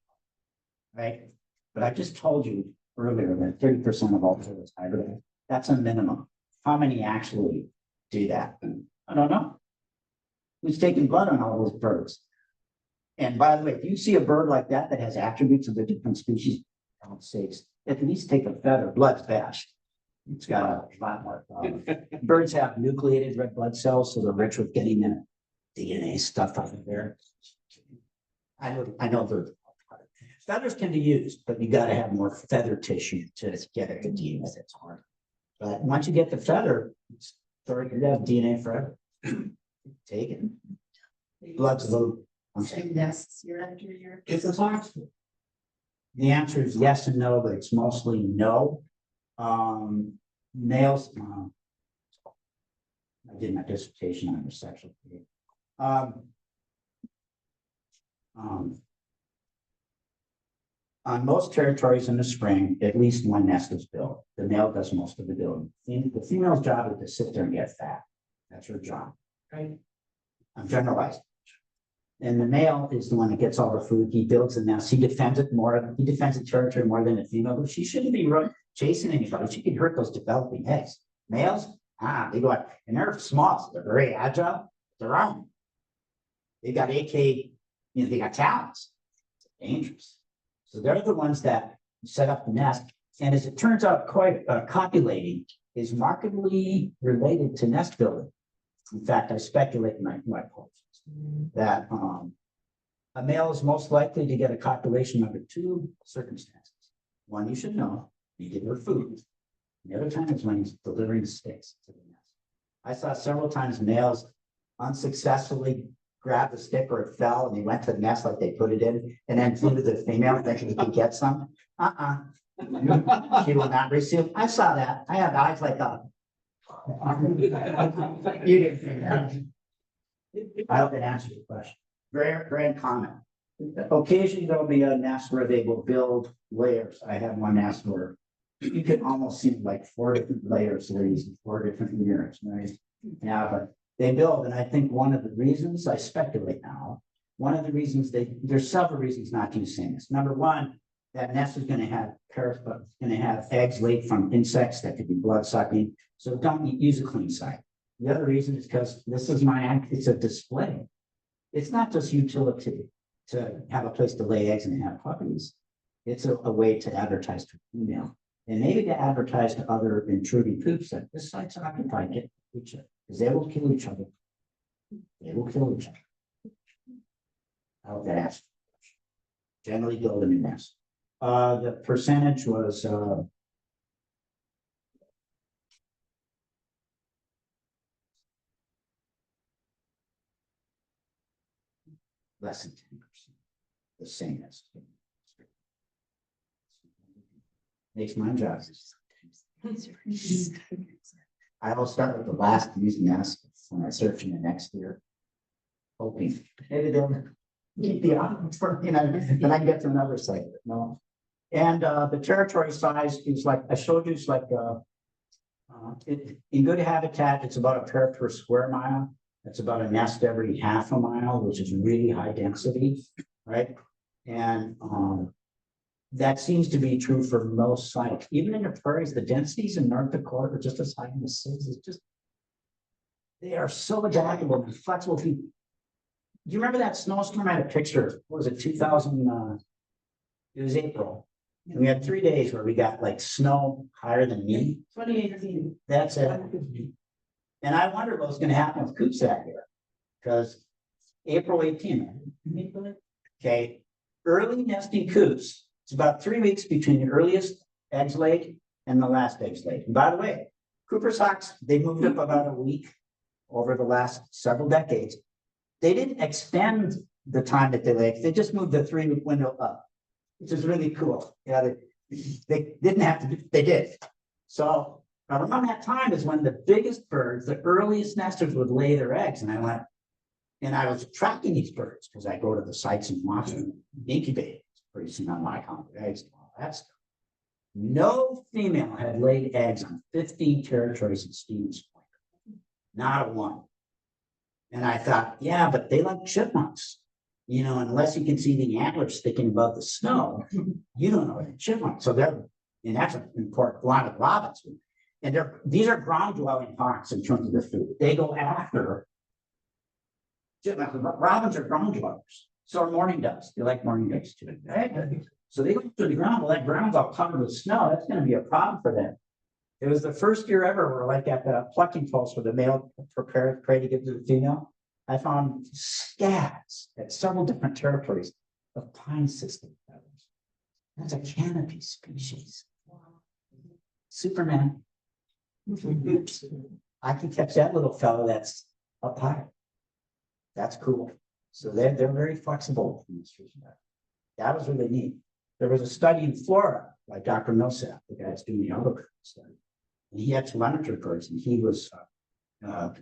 Right? But I just told you earlier that 30% of all turtles hybrid. That's a minimum. How many actually do that? I don't know. Who's taking blood on all those birds? And by the way, if you see a bird like that that has attributes of the different species, I would say at least take a feather. Blood's fast. It's got a lot more. Birds have nucleated red blood cells, so they're rich with getting that DNA stuff out of there. I know birds. Feathers can be used, but you got to have more feather tissue to get it to deal with it. It's hard. But once you get the feather, it's starting to have DNA forever. Take it. Blood's low. I'm saying Nests year after year. it's a toxin. The answer is yes and no, but it's mostly no. Males. I did my dissertation on sexual. On most territories in the spring, at least one nest is built. The male does most of the building. The female's job is to sit there and get fat. That's her job. Right. I'm generalizing. And the male is the one that gets all the food. He builds the nest. He defends it more. He defends the territory more than the female. But she shouldn't be chasing anybody. She can hurt those developing eggs. Males, they go out and they're small. So they're very agile. They're on. They got they got talents. It's dangerous. So they're the ones that set up the nest. And as it turns out, copulating is markedly related to nest building. In fact, I speculate in my posts that a male is most likely to get a copulation under 2 circumstances. One, you should know, you give her food. The other time is when he's delivering sticks to the nest. I saw several times males unsuccessfully grabbed a stick or it fell and they went to the nest like they put it in and then flew to the female thinking he could get some. She will not receive. I saw that. I have eyes like a. You didn't see that. I hope that answers your question. Grand comment. Occasionally there'll be a nest where they will build layers. I have one nest where you can almost see like 4 different layers. They're using 4 different mirrors, right? Yeah, but they build, and I think one of the reasons, I speculate now, one of the reasons there's several reasons not to use sameness. Number one, that nest is going to have eggs laid from insects that could be blood sucking. So don't use a clean site. The other reason is because this is it's a display. It's not just utility to have a place to lay eggs and have puppies. It's a way to advertise to female. And maybe to advertise to other intruding troops that this site's occupied, get each other, because they will kill each other. They will kill each other. I hope that answers. Generally build them in nest. The percentage was, less than 10%, the same as. Makes my job. I will start with the last using nest when I search in the next year. Hoping maybe they'll keep the odds for, then I can get to another site, but no. And the territory size is like, I showed you, it's like in good habitat, it's about a pair per square mile. It's about a nest every half a mile, which is really high density, right? And that seems to be true for most sites. Even in the prairies, the densities in North Dakota are just as high in the cities. It's just, they are so adaptable and flexible. Do you remember that snowstorm? I had a picture. What was it, 2000? It was April. And we had 3 days where we got like snow higher than me. 2018. That's it. And I wondered what was going to happen with coops that year. Because April 18th. Okay, early nesting coops. It's about 3 weeks between the earliest eggs laid and the last eggs laid. And by the way, Cooper's hawks, they moved up about a week over the last several decades. They didn't extend the time that they laid. They just moved the 3-week window up, which is really cool. Yeah, they didn't have to do, they did. So around that time is when the biggest birds, the earliest nesters would lay their eggs. And I went, and I was tracking these birds because I go to the sites and watch them incubate. Pretty soon I'm like, oh, eggs, all that stuff. No female had laid eggs on 15 territories in Stevens Point. Not a one. And I thought, yeah, but they like chipmunks. Unless you can see the antlers sticking above the snow, you don't know what a chipmunk. So they're, and that's an important line of robins. And these are ground dwelling hawks in terms of the food. They go after chipmunks. Robins are ground dwellers. So are mourning doves. They like mourning doves too. So they go to the ground. Well, that ground's all covered with snow. That's going to be a problem for them. It was the first year ever where, like at the plucking post where the male prepared prey to give to the female, I found scads at several different territories of pine system feathers. That's a canopy species. Superman. I can catch that little fellow that's up high. That's cool. So they're very flexible in this respect. That was really neat. There was a study in Florida by Dr. Millsap, the guy that's doing the other study. And he had telemetry birds, and he was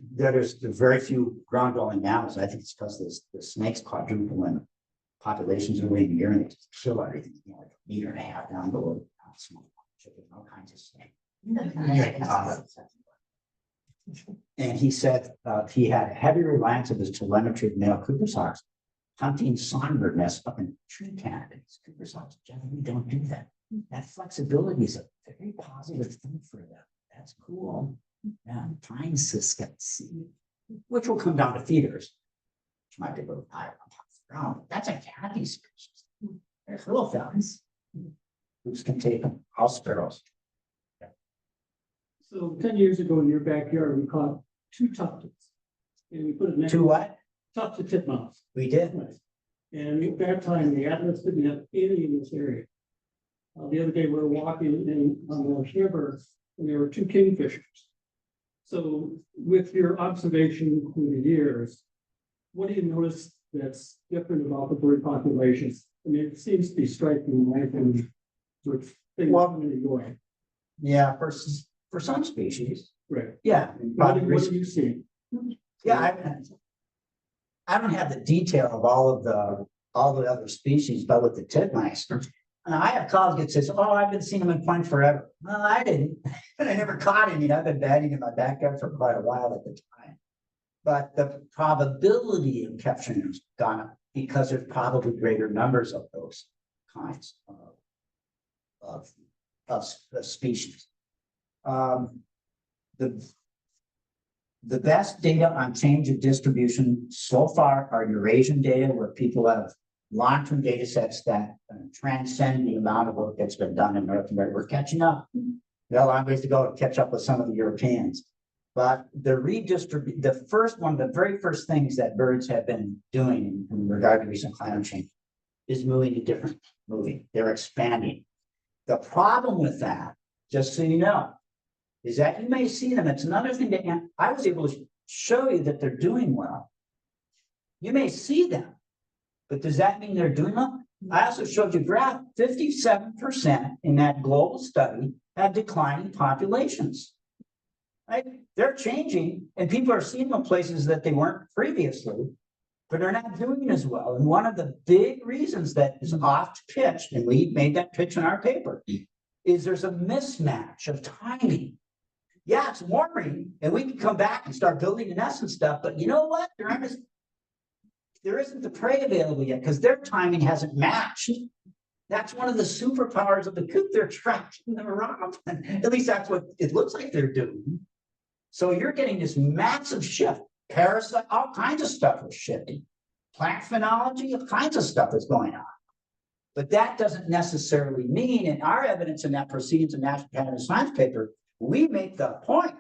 there's very few ground dwelling mammals. I think it's because the snakes quadruple in populations over the year, and they just kill everything, like a meter and a half down below. All kinds of snakes. And he said he had a heavy reliance of his telemetry of male Cooper's hawks hunting songbird nests up in tree canopies. Cooper's hawks generally don't do that. That flexibility is a very positive thing for them. That's cool. Yeah, pine ciskets, which will come down to feeders, which might be a little higher on top of the ground. That's a canopy species. There's little fellas. Who's can take them? House sparrows. So 10 years ago in your backyard, we caught 2 tufted. And we put it next To what? tufted titmouse. We did. And at that time, the Atlas didn't have any in this area. The other day, we were walking on the river, and there were 2 kingfishers. So with your observation through the years, what do you notice that's different about the bird populations? I mean, it seems to be striking, right? And with things coming your way. Yeah, for some species. Right. Yeah. What do you see? Yeah, I don't have the detail of all the other species, but with the titmice, I have colleagues that says, "Oh, I've been seeing them in Point forever." Well, I didn't, but I never caught any. I've been batting in my backyard for quite a while at the time. But the probability of capturing them has gone up because there's probably greater numbers of those kinds of species. The best data on change of distribution so far are Eurasian data, where people have long-term data sets that transcend the amount of work that's been done in North America. We're catching up. We got a long ways to go to catch up with some of the Europeans. But the the very first things that birds have been doing in regard to recent climate change is moving to different moving. They're expanding. The problem with that, just so you know, is that you may see them. It's another thing that I was able to show you that they're doing well. You may see them, but does that mean they're doing well? I also showed you a graph, 57% in that global study had declining populations. Right? They're changing and people are seeing them in places that they weren't previously, but they're not doing as well. And one of the big reasons that is oft pitched, and we made that pitch in our paper, is there's a mismatch of timing. Yeah, it's warming and we can come back and start building the nest and stuff, but you know what? There isn't the prey available yet because their timing hasn't matched. That's one of the superpowers of the coop. They're tracking them around. At least that's what it looks like they're doing. So you're getting this massive shift. Parasite, all kinds of stuff is shifting. Plant phenology, all kinds of stuff is going on. But that doesn't necessarily mean, in our evidence in that Proceedings of National Academy of Science paper, we make the point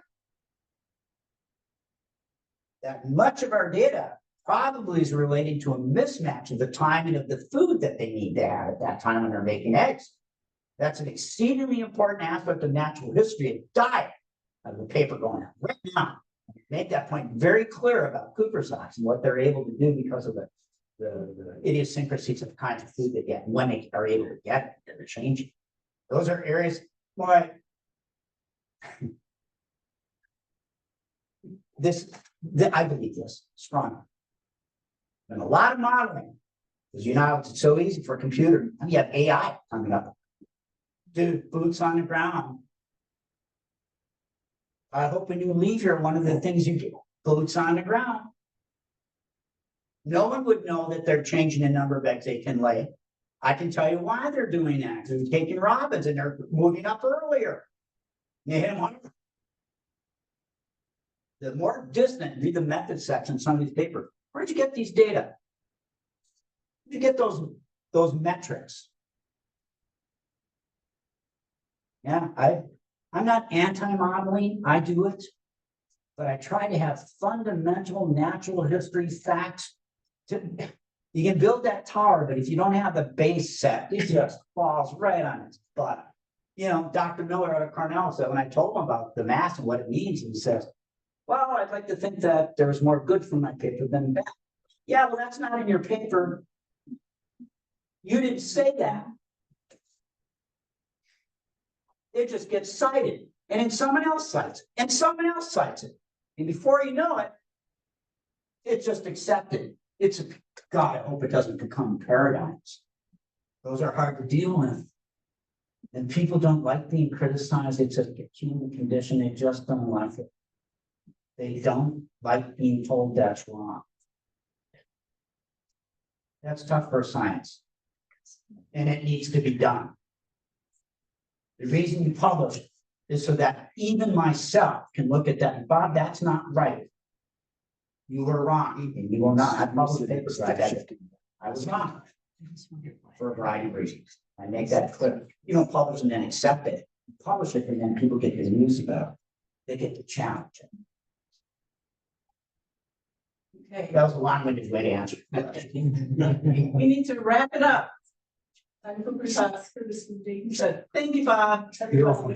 that much of our data probably is relating to a mismatch of the timing of the food that they need to have at that time when they're making eggs. That's an exceedingly important aspect of natural history and diet of the paper going on right now. Make that point very clear about Cooper socks and what they're able to do because of the idiosyncrasies of the kinds of food they get and when they are able to get it, they're changing. Those are areas why I believe this strongly. And a lot of modeling, because you know it's so easy for a computer. You have AI coming up. Dude, boots on the ground. I hope when you leave here, one of the things you get, boots on the ground. No one would know that they're changing the number of eggs they can lay. I can tell you why they're doing that. They're taking robins and they're moving up earlier. The more distant, read the method section, some of these papers. Where'd you get these data? Where'd you get those metrics? Yeah, I'm not anti-modeling, I do it, but I try to have fundamental natural history facts. You can build that tower, but if you don't have the base set, it just falls right on its butt. You know, Dr. Miller out of Cornell said, when I told him about the mass and what it means, he says, well, I'd like to think that there was more good from my paper than bad. Yeah, well, that's not in your paper. You didn't say that. It just gets cited, and then someone else cites it, and someone else cites it. And before you know it, it's just accepted. God, I hope it doesn't become paradigms. Those are hard to deal with. And people don't like being criticized. It's a human condition. They just don't like it. They don't like being told that's wrong. That's tough for science. And it needs to be done. The reason you publish is so that even myself can look at that and Bob, that's not right. You were wrong. And you will not have published papers like that. I was wrong for a variety of reasons. I make that clear. You don't publish and then accept it. You publish it and then people get the news about it. They get to challenge it. Okay, That was a long-winded way to answer. we need to wrap it up. I'm Cooper Socks for this meeting. Thank you, Bob. You're welcome.